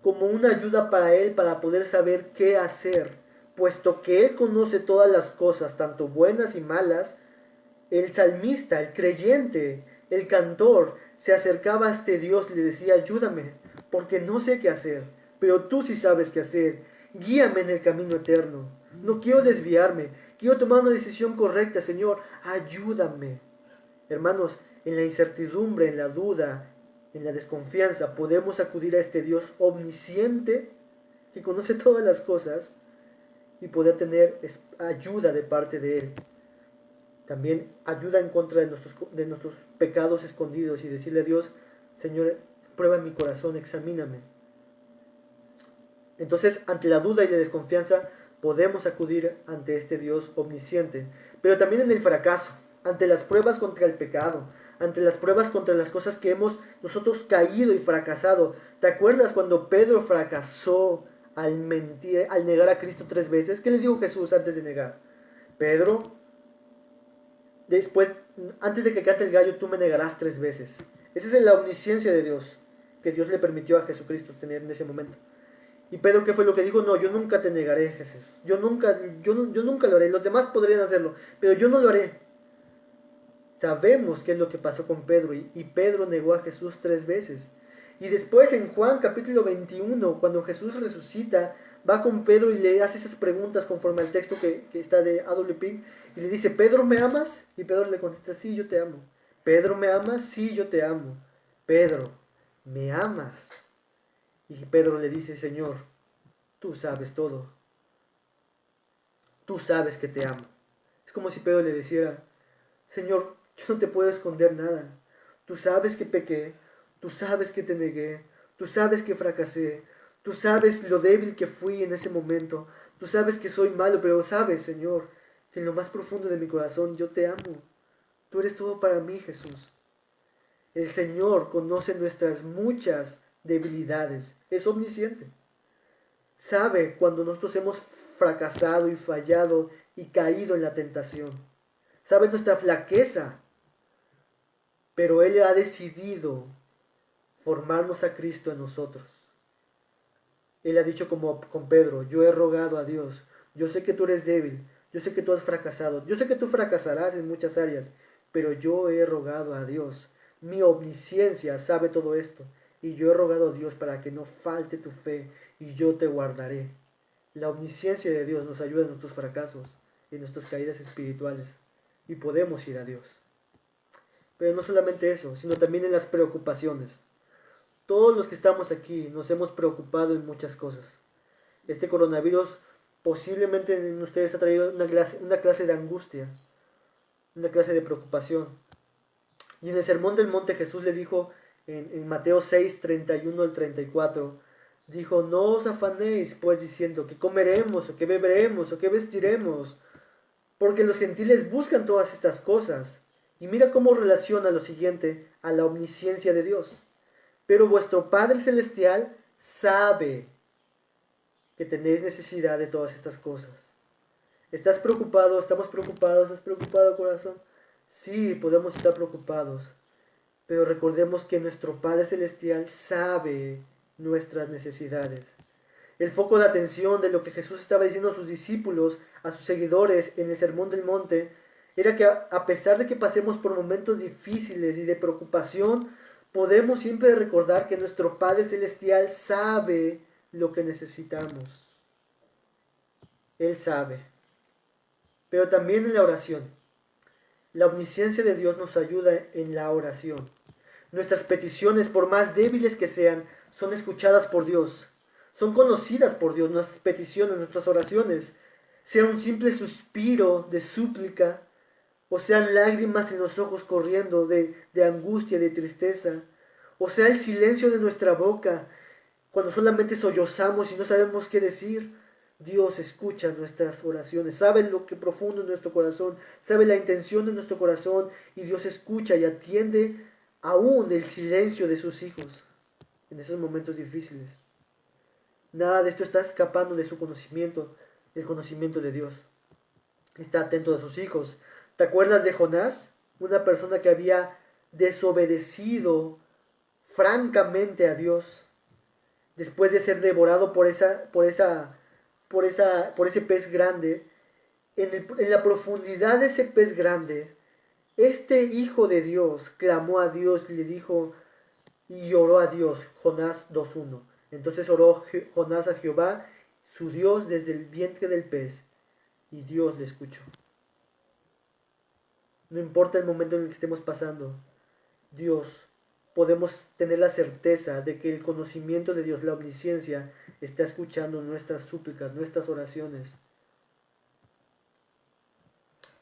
Speaker 1: como una ayuda para él para poder saber qué hacer, puesto que él conoce todas las cosas, tanto buenas y malas. El salmista, el creyente, el cantor, se acercaba a este Dios y le decía: ayúdame, porque no sé qué hacer, pero tú sí sabes qué hacer. Guíame en el camino eterno. No quiero desviarme, quiero tomar una decisión correcta, Señor, ayúdame. Hermanos, en la incertidumbre, en la duda, en la desconfianza, podemos acudir a este Dios omnisciente que conoce todas las cosas y poder tener ayuda de parte de Él. También ayuda en contra de nuestros pecados escondidos y decirle a Dios: Señor, prueba mi corazón, examíname. Entonces, ante la duda y la desconfianza, podemos acudir ante este Dios omnisciente. Pero también en el fracaso, ante las pruebas contra el pecado, ante las pruebas contra las cosas que hemos nosotros caído y fracasado. ¿Te acuerdas cuando Pedro fracasó al mentir, al negar a Cristo 3 veces? ¿Qué le dijo Jesús antes de negar? Pedro, después, antes de que cante el gallo, tú me negarás 3 veces. Esa es la omnisciencia de Dios, que Dios le permitió a Jesucristo tener en ese momento. Y Pedro, ¿qué fue lo que dijo? No, yo nunca te negaré, Jesús. Yo nunca lo haré. Los demás podrían hacerlo, pero yo no lo haré. Sabemos qué es lo que pasó con Pedro, y Pedro negó a Jesús 3 veces. Y después en Juan capítulo 21, cuando Jesús resucita, va con Pedro y le hace esas preguntas conforme al texto que está de A.W. Pink, y le dice: ¿Pedro, me amas? Y Pedro le contesta: sí, yo te amo. ¿Pedro, me amas? Sí, yo te amo. Pedro, ¿me amas? Y Pedro le dice: Señor, tú sabes todo. Tú sabes que te amo. Es como si Pedro le dijera: Señor, yo no te puedo esconder nada. Tú sabes que pequé, tú sabes que te negué, tú sabes que fracasé, tú sabes lo débil que fui en ese momento, tú sabes que soy malo, pero sabes, Señor, que en lo más profundo de mi corazón yo te amo. Tú eres todo para mí, Jesús. El Señor conoce nuestras muchas debilidades, es omnisciente. Sabe cuando nosotros hemos fracasado y fallado y caído en la tentación. Sabe nuestra flaqueza, pero Él ha decidido formarnos a Cristo en nosotros. Él ha dicho como con Pedro: yo he rogado a Dios, yo sé que tú eres débil, yo sé que tú has fracasado, yo sé que tú fracasarás en muchas áreas, pero yo he rogado a Dios. Mi omnisciencia sabe todo esto, y yo he rogado a Dios para que no falte tu fe, y yo te guardaré. La omnisciencia de Dios nos ayuda en nuestros fracasos, en nuestras caídas espirituales, y podemos ir a Dios. Pero no solamente eso, sino también en las preocupaciones. Todos los que estamos aquí nos hemos preocupado en muchas cosas. Este coronavirus posiblemente en ustedes ha traído una clase de angustia, una clase de preocupación. Y en el Sermón del Monte Jesús le dijo en Mateo 6, 31 al 34, dijo: no os afanéis pues diciendo qué comeremos, o qué beberemos, o qué vestiremos, porque los gentiles buscan todas estas cosas, Y mira cómo relaciona lo siguiente a la omnisciencia de Dios. Pero vuestro Padre Celestial sabe que tenéis necesidad de todas estas cosas. ¿Estás preocupado? ¿Estamos preocupados? ¿Estás preocupado, corazón? Sí, podemos estar preocupados. Pero recordemos que nuestro Padre Celestial sabe nuestras necesidades. El foco de atención de lo que Jesús estaba diciendo a sus discípulos, a sus seguidores en el Sermón del Monte, era que a pesar de que pasemos por momentos difíciles y de preocupación, podemos siempre recordar que nuestro Padre Celestial sabe lo que necesitamos. Él sabe. Pero también en la oración. La omnisciencia de Dios nos ayuda en la oración. Nuestras peticiones, por más débiles que sean, son escuchadas por Dios. Son conocidas por Dios, nuestras peticiones, nuestras oraciones. Sea un simple suspiro de súplica, o sean lágrimas en los ojos corriendo de angustia, de tristeza, o sea el silencio de nuestra boca, cuando solamente sollozamos y no sabemos qué decir. Dios escucha nuestras oraciones, sabe lo que profundo en nuestro corazón, sabe la intención de nuestro corazón, y Dios escucha y atiende aún el silencio de sus hijos en esos momentos difíciles. Nada de esto está escapando de su conocimiento, el conocimiento de Dios. Está atento a sus hijos. ¿Te acuerdas de Jonás? Una persona que había desobedecido francamente a Dios después de ser devorado por ese pez grande. En la profundidad de ese pez grande, este hijo de Dios clamó a Dios y le dijo y oró a Dios. Jonás 2:1. Entonces oró Jonás a Jehová, su Dios, desde el vientre del pez, y Dios le escuchó. No importa el momento en el que estemos pasando, Dios, podemos tener la certeza de que el conocimiento de Dios, la omnisciencia, está escuchando nuestras súplicas, nuestras oraciones.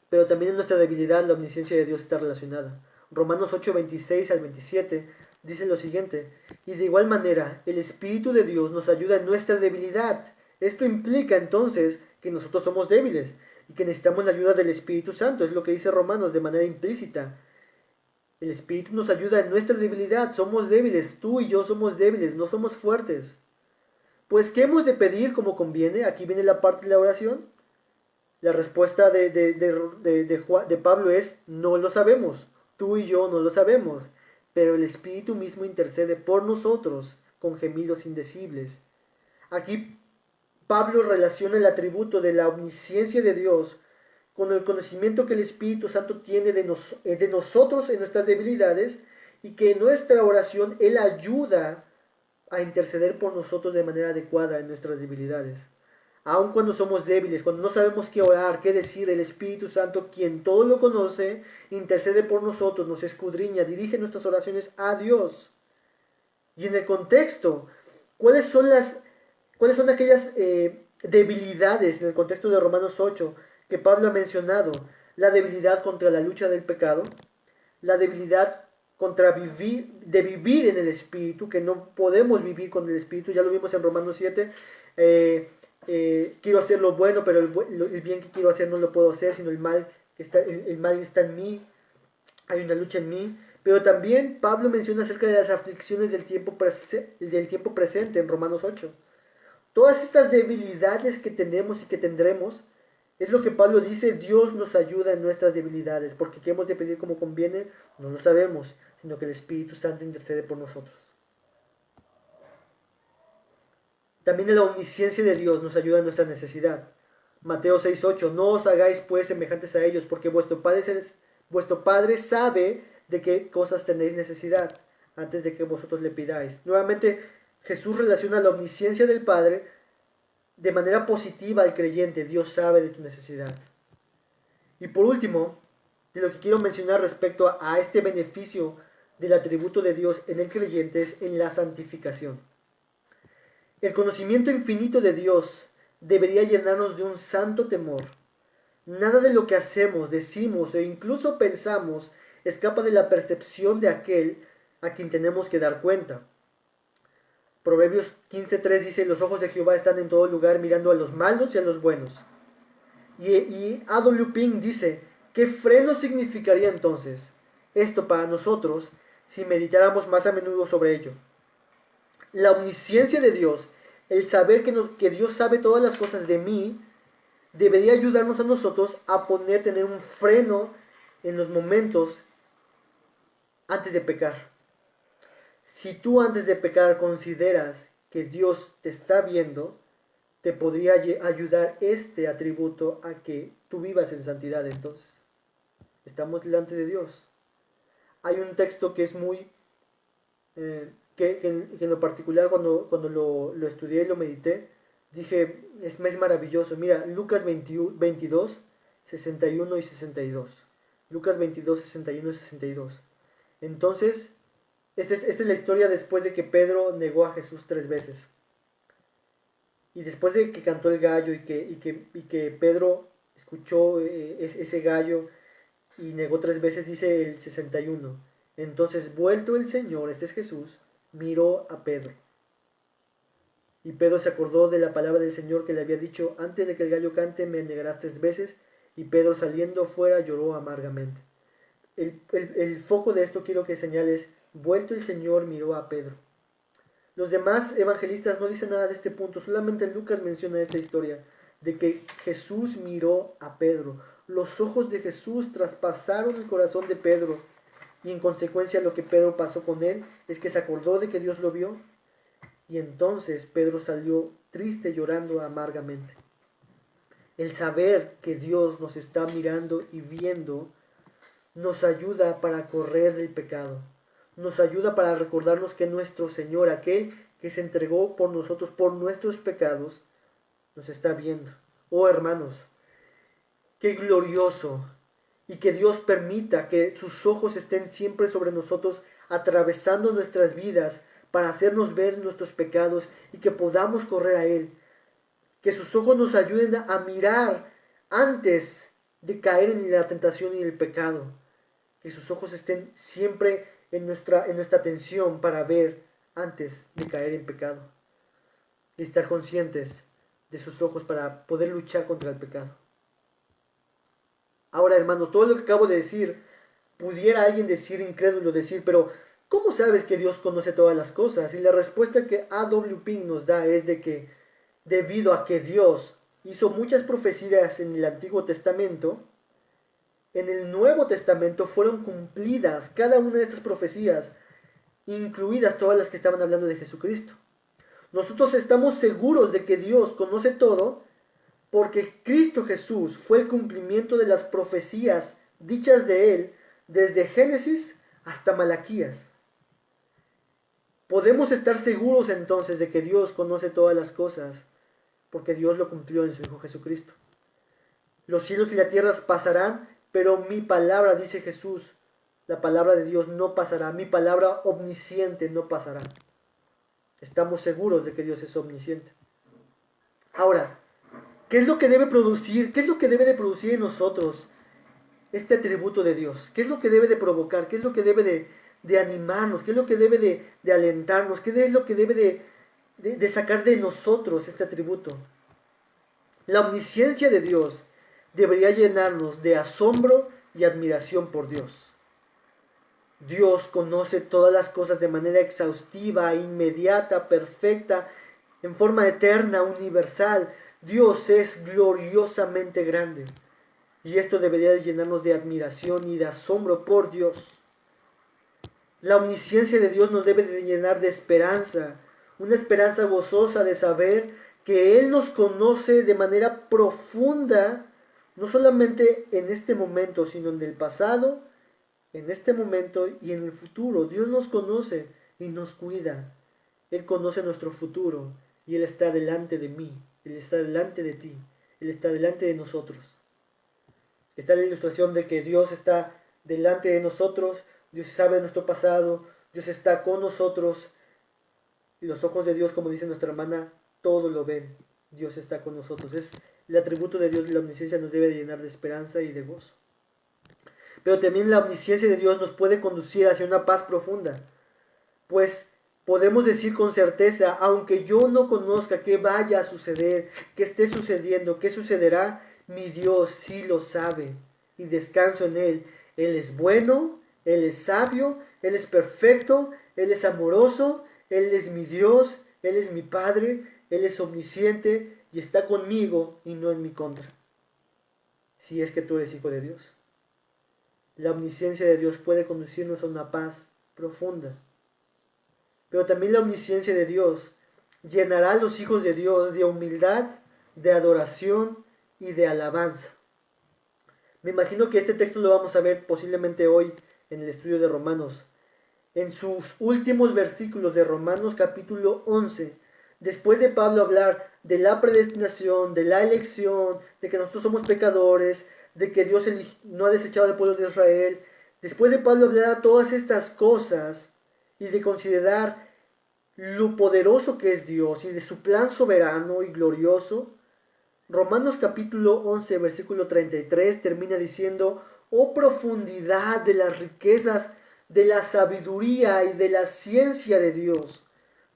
Speaker 1: Pero también en nuestra debilidad la omnisciencia de Dios está relacionada. Romanos 8:26 al 27 dice lo siguiente: y de igual manera el Espíritu de Dios nos ayuda en nuestra debilidad. Esto implica entonces que nosotros somos débiles y que necesitamos la ayuda del Espíritu Santo. Es lo que dice Romanos de manera implícita. El Espíritu nos ayuda en nuestra debilidad. Somos débiles, tú y yo somos débiles, no somos fuertes. Pues, ¿qué hemos de pedir como conviene? Aquí viene la parte de la oración. La respuesta de Pablo es: no lo sabemos. Tú y yo no lo sabemos. Pero el Espíritu mismo intercede por nosotros con gemidos indecibles. Aquí Pablo relaciona el atributo de la omnisciencia de Dios con el conocimiento que el Espíritu Santo tiene de nosotros en nuestras debilidades, y que en nuestra oración Él ayuda a interceder por nosotros de manera adecuada en nuestras debilidades. Aun cuando somos débiles, cuando no sabemos qué orar, qué decir, el Espíritu Santo, quien todo lo conoce, intercede por nosotros, nos escudriña, dirige nuestras oraciones a Dios. Y en el contexto, ¿cuáles son aquellas debilidades en el contexto de Romanos 8 que Pablo ha mencionado? La debilidad contra la lucha del pecado, la debilidad contra vivir en el Espíritu, que no podemos vivir con el Espíritu, ya lo vimos en Romanos 7. Quiero hacer lo bueno, pero el bien que quiero hacer no lo puedo hacer, sino el mal está en mí, hay una lucha en mí. Pero también Pablo menciona acerca de las aflicciones del tiempo presente en Romanos 8. Todas estas debilidades que tenemos y que tendremos, es lo que Pablo dice: Dios nos ayuda en nuestras debilidades, porque ¿qué hemos de pedir como conviene? No lo sabemos, sino que el Espíritu Santo intercede por nosotros. También la omnisciencia de Dios nos ayuda en nuestra necesidad. Mateo 6:8: no os hagáis pues semejantes a ellos, porque vuestro Padre sabe de qué cosas tenéis necesidad antes de que vosotros le pidáis. Nuevamente, Jesús relaciona la omnisciencia del Padre de manera positiva al creyente. Dios sabe de tu necesidad. Y por último, de lo que quiero mencionar respecto a este beneficio del atributo de Dios en el creyente es en la santificación. El conocimiento infinito de Dios debería llenarnos de un santo temor. Nada de lo que hacemos, decimos e incluso pensamos escapa de la percepción de aquel a quien tenemos que dar cuenta. Proverbios 15:3 dice: los ojos de Jehová están en todo lugar, mirando a los malos y a los buenos. Y A.W. Pink dice: ¿Qué freno significaría entonces esto para nosotros si meditáramos más a menudo sobre ello? La omnisciencia de Dios, el saber que Dios sabe todas las cosas de mí, debería ayudarnos a nosotros a tener un freno en los momentos antes de pecar. Si tú antes de pecar consideras que Dios te está viendo, te podría ayudar este atributo a que tú vivas en santidad. Entonces, estamos delante de Dios. Hay un texto que es muy, que en lo particular cuando lo estudié y lo medité, dije, es maravilloso. Mira, Lucas 22, 61 y 62. Lucas 22, 61 y 62. Entonces, esta es la historia después de que Pedro negó a Jesús 3 veces. Y después de que cantó el gallo y que Pedro escuchó ese gallo y negó 3 veces, dice el 61. Entonces, vuelto el Señor, este es Jesús, miró a Pedro. Y Pedro se acordó de la palabra del Señor que le había dicho, antes de que el gallo cante me negarás 3 veces. Y Pedro saliendo fuera lloró amargamente. El foco de esto quiero que señales, vuelto el Señor miró a Pedro. Los demás evangelistas no dicen nada de este punto, solamente Lucas menciona esta historia, de que Jesús miró a Pedro. Los ojos de Jesús traspasaron el corazón de Pedro, y en consecuencia lo que Pedro pasó con él es que se acordó de que Dios lo vio, y entonces Pedro salió triste, llorando amargamente. El saber que Dios nos está mirando y viendo nos ayuda para correr del pecado. Nos ayuda para recordarnos que nuestro Señor, aquel que se entregó por nosotros, por nuestros pecados, nos está viendo. Oh hermanos, qué glorioso, y que Dios permita que sus ojos estén siempre sobre nosotros, atravesando nuestras vidas para hacernos ver nuestros pecados y que podamos correr a Él. Que sus ojos nos ayuden a mirar antes de caer en la tentación y el pecado. Que sus ojos estén siempre en nuestra atención para ver antes de caer en pecado. Y estar conscientes de sus ojos para poder luchar contra el pecado. Ahora, hermanos, todo lo que acabo de decir, pudiera alguien decir, incrédulo, decir, pero ¿cómo sabes que Dios conoce todas las cosas? Y la respuesta que A.W. Pink nos da es de que debido a que Dios hizo muchas profecías en el Antiguo Testamento, en el Nuevo Testamento fueron cumplidas cada una de estas profecías, incluidas todas las que estaban hablando de Jesucristo. Nosotros estamos seguros de que Dios conoce todo porque Cristo Jesús fue el cumplimiento de las profecías dichas de Él desde Génesis hasta Malaquías. Podemos estar seguros entonces de que Dios conoce todas las cosas porque Dios lo cumplió en su Hijo Jesucristo. Los cielos y la tierra pasarán, pero mi palabra, dice Jesús, la palabra de Dios no pasará, mi palabra omnisciente no pasará. Estamos seguros de que Dios es omnisciente. Ahora, ¿qué es lo que debe producir? ¿Qué es lo que debe de producir en nosotros este atributo de Dios? ¿Qué es lo que debe de provocar? ¿Qué es lo que debe de animarnos? ¿Qué es lo que debe de alentarnos? ¿Qué es lo que debe de sacar de nosotros este atributo? La omnisciencia de Dios debería llenarnos de asombro y admiración por Dios. Dios conoce todas las cosas de manera exhaustiva, inmediata, perfecta, en forma eterna, universal. Dios es gloriosamente grande. Y esto debería llenarnos de admiración y de asombro por Dios. La omnisciencia de Dios nos debe de llenar de esperanza, una esperanza gozosa de saber que Él nos conoce de manera profunda, no solamente en este momento, sino en el pasado, en este momento y en el futuro. Dios nos conoce y nos cuida. Él conoce nuestro futuro y Él está delante de mí, Él está delante de ti, Él está delante de nosotros. Está la ilustración de que Dios está delante de nosotros, Dios sabe nuestro pasado, Dios está con nosotros. Y los ojos de Dios, como dice nuestra hermana, todo lo ven. Dios está con nosotros. Es el atributo de Dios y la omnisciencia nos debe de llenar de esperanza y de gozo. Pero también la omnisciencia de Dios nos puede conducir hacia una paz profunda. Pues podemos decir con certeza, aunque yo no conozca qué vaya a suceder, qué esté sucediendo, qué sucederá, mi Dios sí lo sabe. y descanso en Él. Él es bueno, Él es sabio, Él es perfecto, Él es amoroso, Él es mi Dios, Él es mi Padre, Él es omnisciente y está conmigo y no en mi contra. Si es que tú eres hijo de Dios. La omnisciencia de Dios puede conducirnos a una paz profunda. Pero también la omnisciencia de Dios llenará a los hijos de Dios de humildad, de adoración y de alabanza. Me imagino que este texto lo vamos a ver posiblemente hoy en el estudio de Romanos. En sus últimos versículos de Romanos capítulo 11, después de Pablo hablar de la predestinación, de la elección, de que nosotros somos pecadores, de que Dios no ha desechado al pueblo de Israel, después de Pablo hablar todas estas cosas y de considerar lo poderoso que es Dios y de su plan soberano y glorioso, Romanos capítulo 11, versículo 33 termina diciendo: oh profundidad de las riquezas, de la sabiduría y de la ciencia de Dios.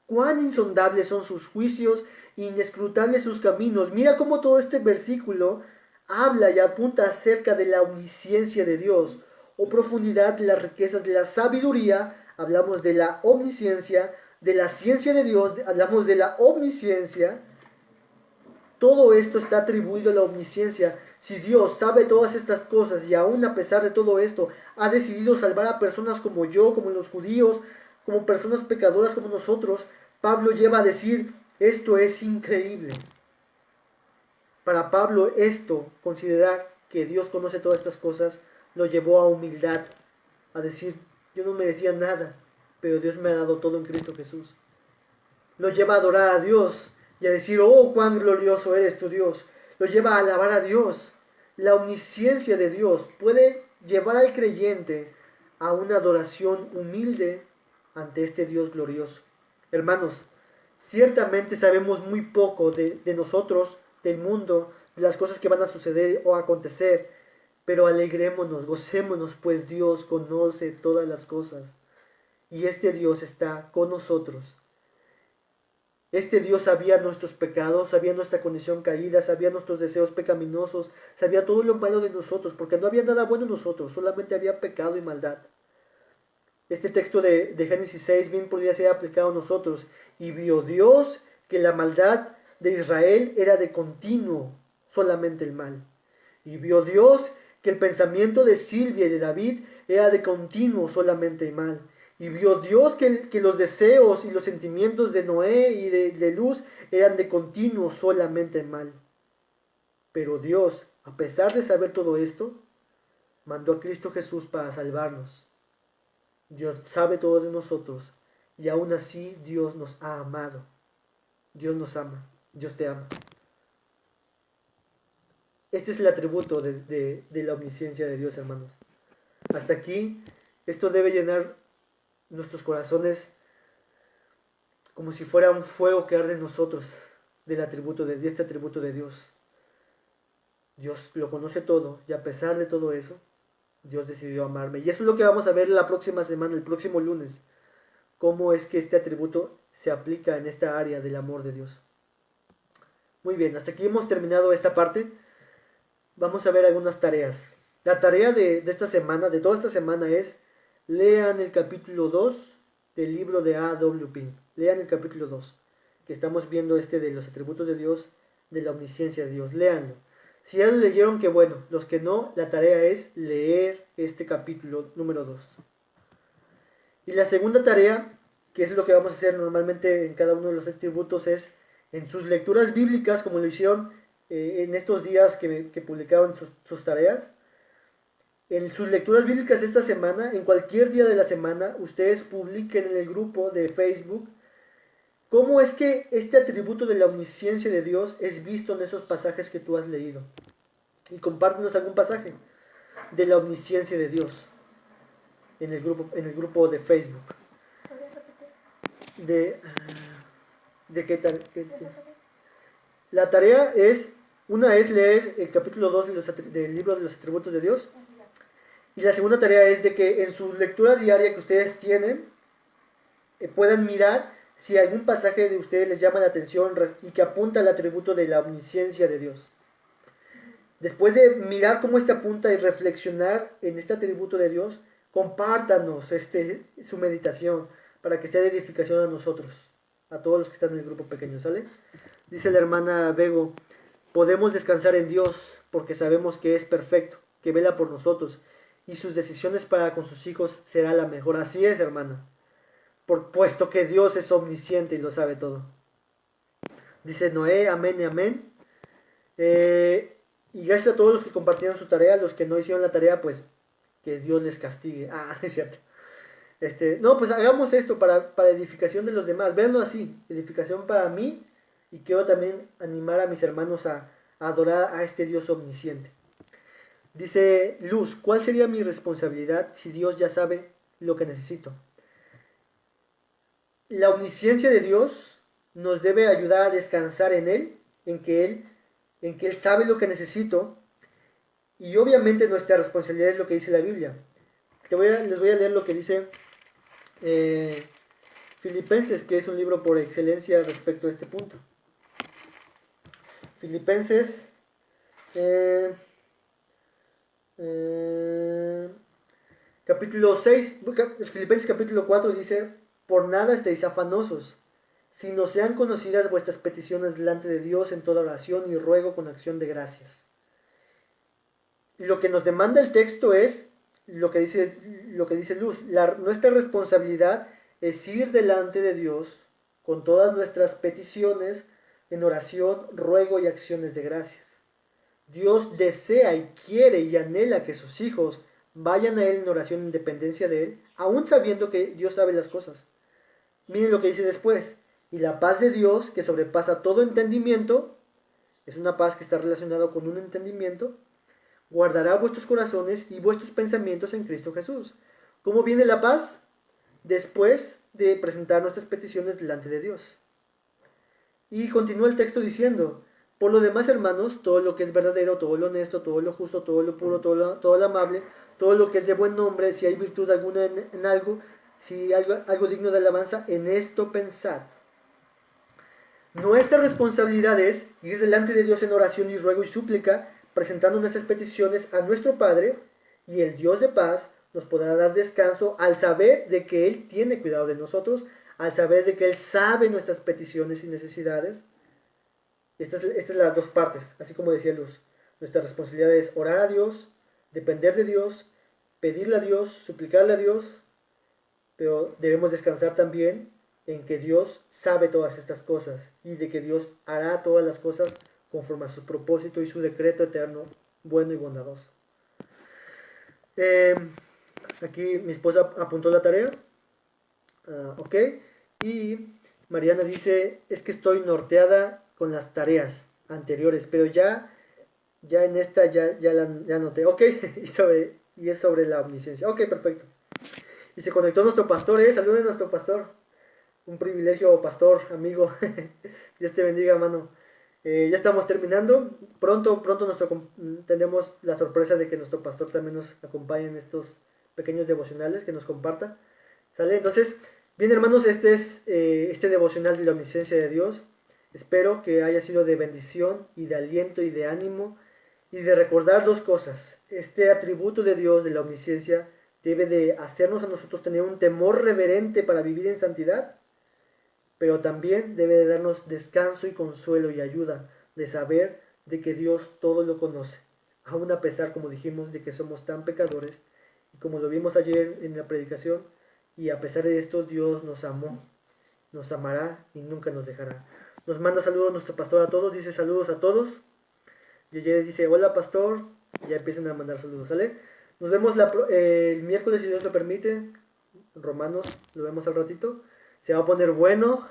Speaker 1: Cuán insondables son sus juicios, inescrutables sus caminos. Mira cómo todo este versículo habla y apunta acerca de la omnisciencia de Dios. Oh profundidad de las riquezas, de la sabiduría, hablamos de la omnisciencia, de la ciencia de Dios, hablamos de la omnisciencia. Todo esto está atribuido a la omnisciencia. Si Dios sabe todas estas cosas y aún a pesar de todo esto ha decidido salvar a personas como yo, como los judíos, como personas pecadoras como nosotros, Pablo lleva a decir: esto es increíble. Para Pablo esto, considerar que Dios conoce todas estas cosas, lo llevó a humildad, a decir: yo no merecía nada, pero Dios me ha dado todo en Cristo Jesús. Lo lleva a adorar a Dios y a decir: oh, cuán glorioso eres tu Dios. Lo lleva a alabar a Dios. La omnisciencia de Dios puede llevar al creyente a una adoración humilde ante este Dios glorioso. Hermanos, ciertamente sabemos muy poco de nosotros, del mundo, de las cosas que van a suceder o acontecer, pero alegrémonos, gocémonos, pues Dios conoce todas las cosas y este Dios está con nosotros. Este Dios sabía nuestros pecados, sabía nuestra condición caída, sabía nuestros deseos pecaminosos, sabía todo lo malo de nosotros, porque no había nada bueno en nosotros, solamente había pecado y maldad. Este texto de Génesis 6 bien podría ser aplicado a nosotros. Y vio Dios que la maldad de Israel era de continuo, solamente el mal. Y vio Dios que el pensamiento de Silvia y de David era de continuo, solamente el mal. Y vio Dios que los deseos y los sentimientos de Noé y de Luz eran de continuo, solamente el mal. Pero Dios, a pesar de saber todo esto, mandó a Cristo Jesús para salvarnos. Dios sabe todo de nosotros y aún así Dios nos ha amado. Dios nos ama, Dios te ama. Este es el atributo de la omnisciencia de Dios, hermanos. Hasta aquí, esto debe llenar nuestros corazones como si fuera un fuego que arde en nosotros de este atributo de Dios. Dios lo conoce todo y a pesar de todo eso, Dios decidió amarme. Y eso es lo que vamos a ver la próxima semana, el próximo lunes. Cómo es que este atributo se aplica en esta área del amor de Dios. Muy bien, hasta aquí hemos terminado esta parte. Vamos a ver algunas tareas. La tarea de esta semana, de toda esta semana es: lean el capítulo 2 del libro de A.W. Pink. Lean el capítulo 2, que estamos viendo de los atributos de Dios, de la omnisciencia de Dios. Léanlo. Si ya lo leyeron, qué bueno. Los que no, la tarea es leer este capítulo número 2. Y la segunda tarea, que es lo que vamos a hacer normalmente en cada uno de los atributos, es en sus lecturas bíblicas, como lo hicieron en estos días que publicaron sus tareas. En sus lecturas bíblicas esta semana, en cualquier día de la semana, ustedes publiquen en el grupo de Facebook cómo es que este atributo de la omnisciencia de Dios es visto en esos pasajes que tú has leído. Y compártenos algún pasaje de la omnisciencia de Dios en el grupo de Facebook. ¿De qué tal? La tarea es, una es leer el capítulo 2 del libro de los atributos de Dios. Y la segunda tarea es de que en su lectura diaria que ustedes tienen, puedan mirar si algún pasaje de ustedes les llama la atención y que apunta al atributo de la omnisciencia de Dios. Después de mirar cómo este apunta y reflexionar en este atributo de Dios, compártanos su meditación para que sea de edificación a nosotros, a todos los que están en el grupo pequeño, ¿sale? Dice la hermana Bego, podemos descansar en Dios porque sabemos que es perfecto, que vela por nosotros y sus decisiones para con sus hijos será la mejor. Así es, hermana, por puesto que Dios es omnisciente y lo sabe todo. Dice Noé, amén y amén. Y gracias a todos los que compartieron su tarea, los que no hicieron la tarea, pues que Dios les castigue. Ah, es cierto. No, pues hagamos esto para edificación de los demás. Véanlo así, edificación para mí. Y quiero también animar a mis hermanos a adorar a este Dios omnisciente. Dice Luz, ¿cuál sería mi responsabilidad si Dios ya sabe lo que necesito? La omnisciencia de Dios nos debe ayudar a descansar en Él, en que Él sabe lo que necesito. Y obviamente nuestra responsabilidad es lo que dice la Biblia. Les voy a leer lo que dice Filipenses, que es un libro por excelencia respecto a este punto. Filipenses, capítulo 6, Filipenses capítulo 4 dice, por nada estéis afanosos, sino sean conocidas vuestras peticiones delante de Dios en toda oración y ruego con acción de gracias. Lo que nos demanda el texto es lo que dice Luz. Nuestra responsabilidad es ir delante de Dios con todas nuestras peticiones en oración, ruego y acciones de gracias. Dios desea y quiere y anhela que sus hijos vayan a Él en oración en dependencia de Él, aún sabiendo que Dios sabe las cosas. Miren lo que dice después. Y la paz de Dios, que sobrepasa todo entendimiento, es una paz que está relacionada con un entendimiento, guardará vuestros corazones y vuestros pensamientos en Cristo Jesús. ¿Cómo viene la paz? Después de presentar nuestras peticiones delante de Dios. Y continúa el texto diciendo, por lo demás, hermanos, todo lo que es verdadero, todo lo honesto, todo lo justo, todo lo puro, todo lo amable, todo lo que es de buen nombre, si hay virtud alguna en algo, si hay algo digno de alabanza, en esto pensad. Nuestra responsabilidad es ir delante de Dios en oración y ruego y súplica, presentando nuestras peticiones a nuestro Padre, y el Dios de paz nos podrá dar descanso al saber de que Él tiene cuidado de nosotros, al saber de que Él sabe nuestras peticiones y necesidades. Estas son las dos partes, así como decía Luz. Nuestra responsabilidad es orar a Dios, depender de Dios, pedirle a Dios, suplicarle a Dios, pero debemos descansar también en que Dios sabe todas estas cosas y de que Dios hará todas las cosas conforme a su propósito y su decreto eterno, bueno y bondadoso. Aquí mi esposa apuntó la tarea. Ok. Y Mariana dice, es que estoy norteada con las tareas anteriores, pero ya en esta ya noté. Ok. y es sobre la omnisciencia. Ok, perfecto. Y se conectó nuestro pastor, saluden a nuestro pastor. Un privilegio, pastor, amigo. Dios te bendiga, hermano. Ya estamos terminando. Pronto tendremos la sorpresa de que nuestro pastor también nos acompañe en estos pequeños devocionales, que nos comparta. ¿Sale? Entonces, bien, hermanos, este es este devocional de la omnisciencia de Dios. Espero que haya sido de bendición y de aliento y de ánimo y de recordar dos cosas. Este atributo de Dios, de la omnisciencia, debe de hacernos a nosotros tener un temor reverente para vivir en santidad, pero también debe de darnos descanso y consuelo y ayuda de saber de que Dios todo lo conoce, aun a pesar, como dijimos, de que somos tan pecadores, y como lo vimos ayer en la predicación, y a pesar de esto Dios nos amó, nos amará y nunca nos dejará. Nos manda saludos nuestro pastor a todos, dice saludos a todos, y ayer dice hola pastor, y ya empiezan a mandar saludos, ¿sale? Nos vemos el miércoles si Dios lo permite. Romanos, lo vemos al ratito. Se va a poner bueno.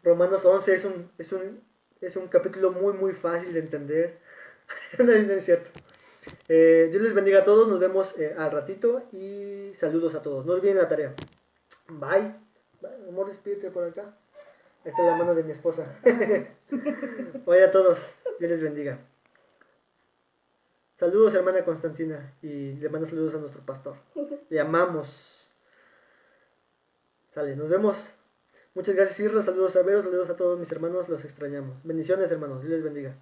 Speaker 1: Romanos 11 es un capítulo muy muy fácil de entender. No es cierto. Dios les bendiga a todos. Nos vemos al ratito. Y saludos a todos. No olviden la tarea. Bye. Amor, despídete por acá. Esta es la mano de mi esposa. Vaya a todos. Dios les bendiga. Saludos, hermana Constantina, y le mando saludos a nuestro pastor. Le amamos. Sale, nos vemos. Muchas gracias, Isra. Saludos a Vero, saludos a todos mis hermanos, los extrañamos. Bendiciones, hermanos. Dios les bendiga.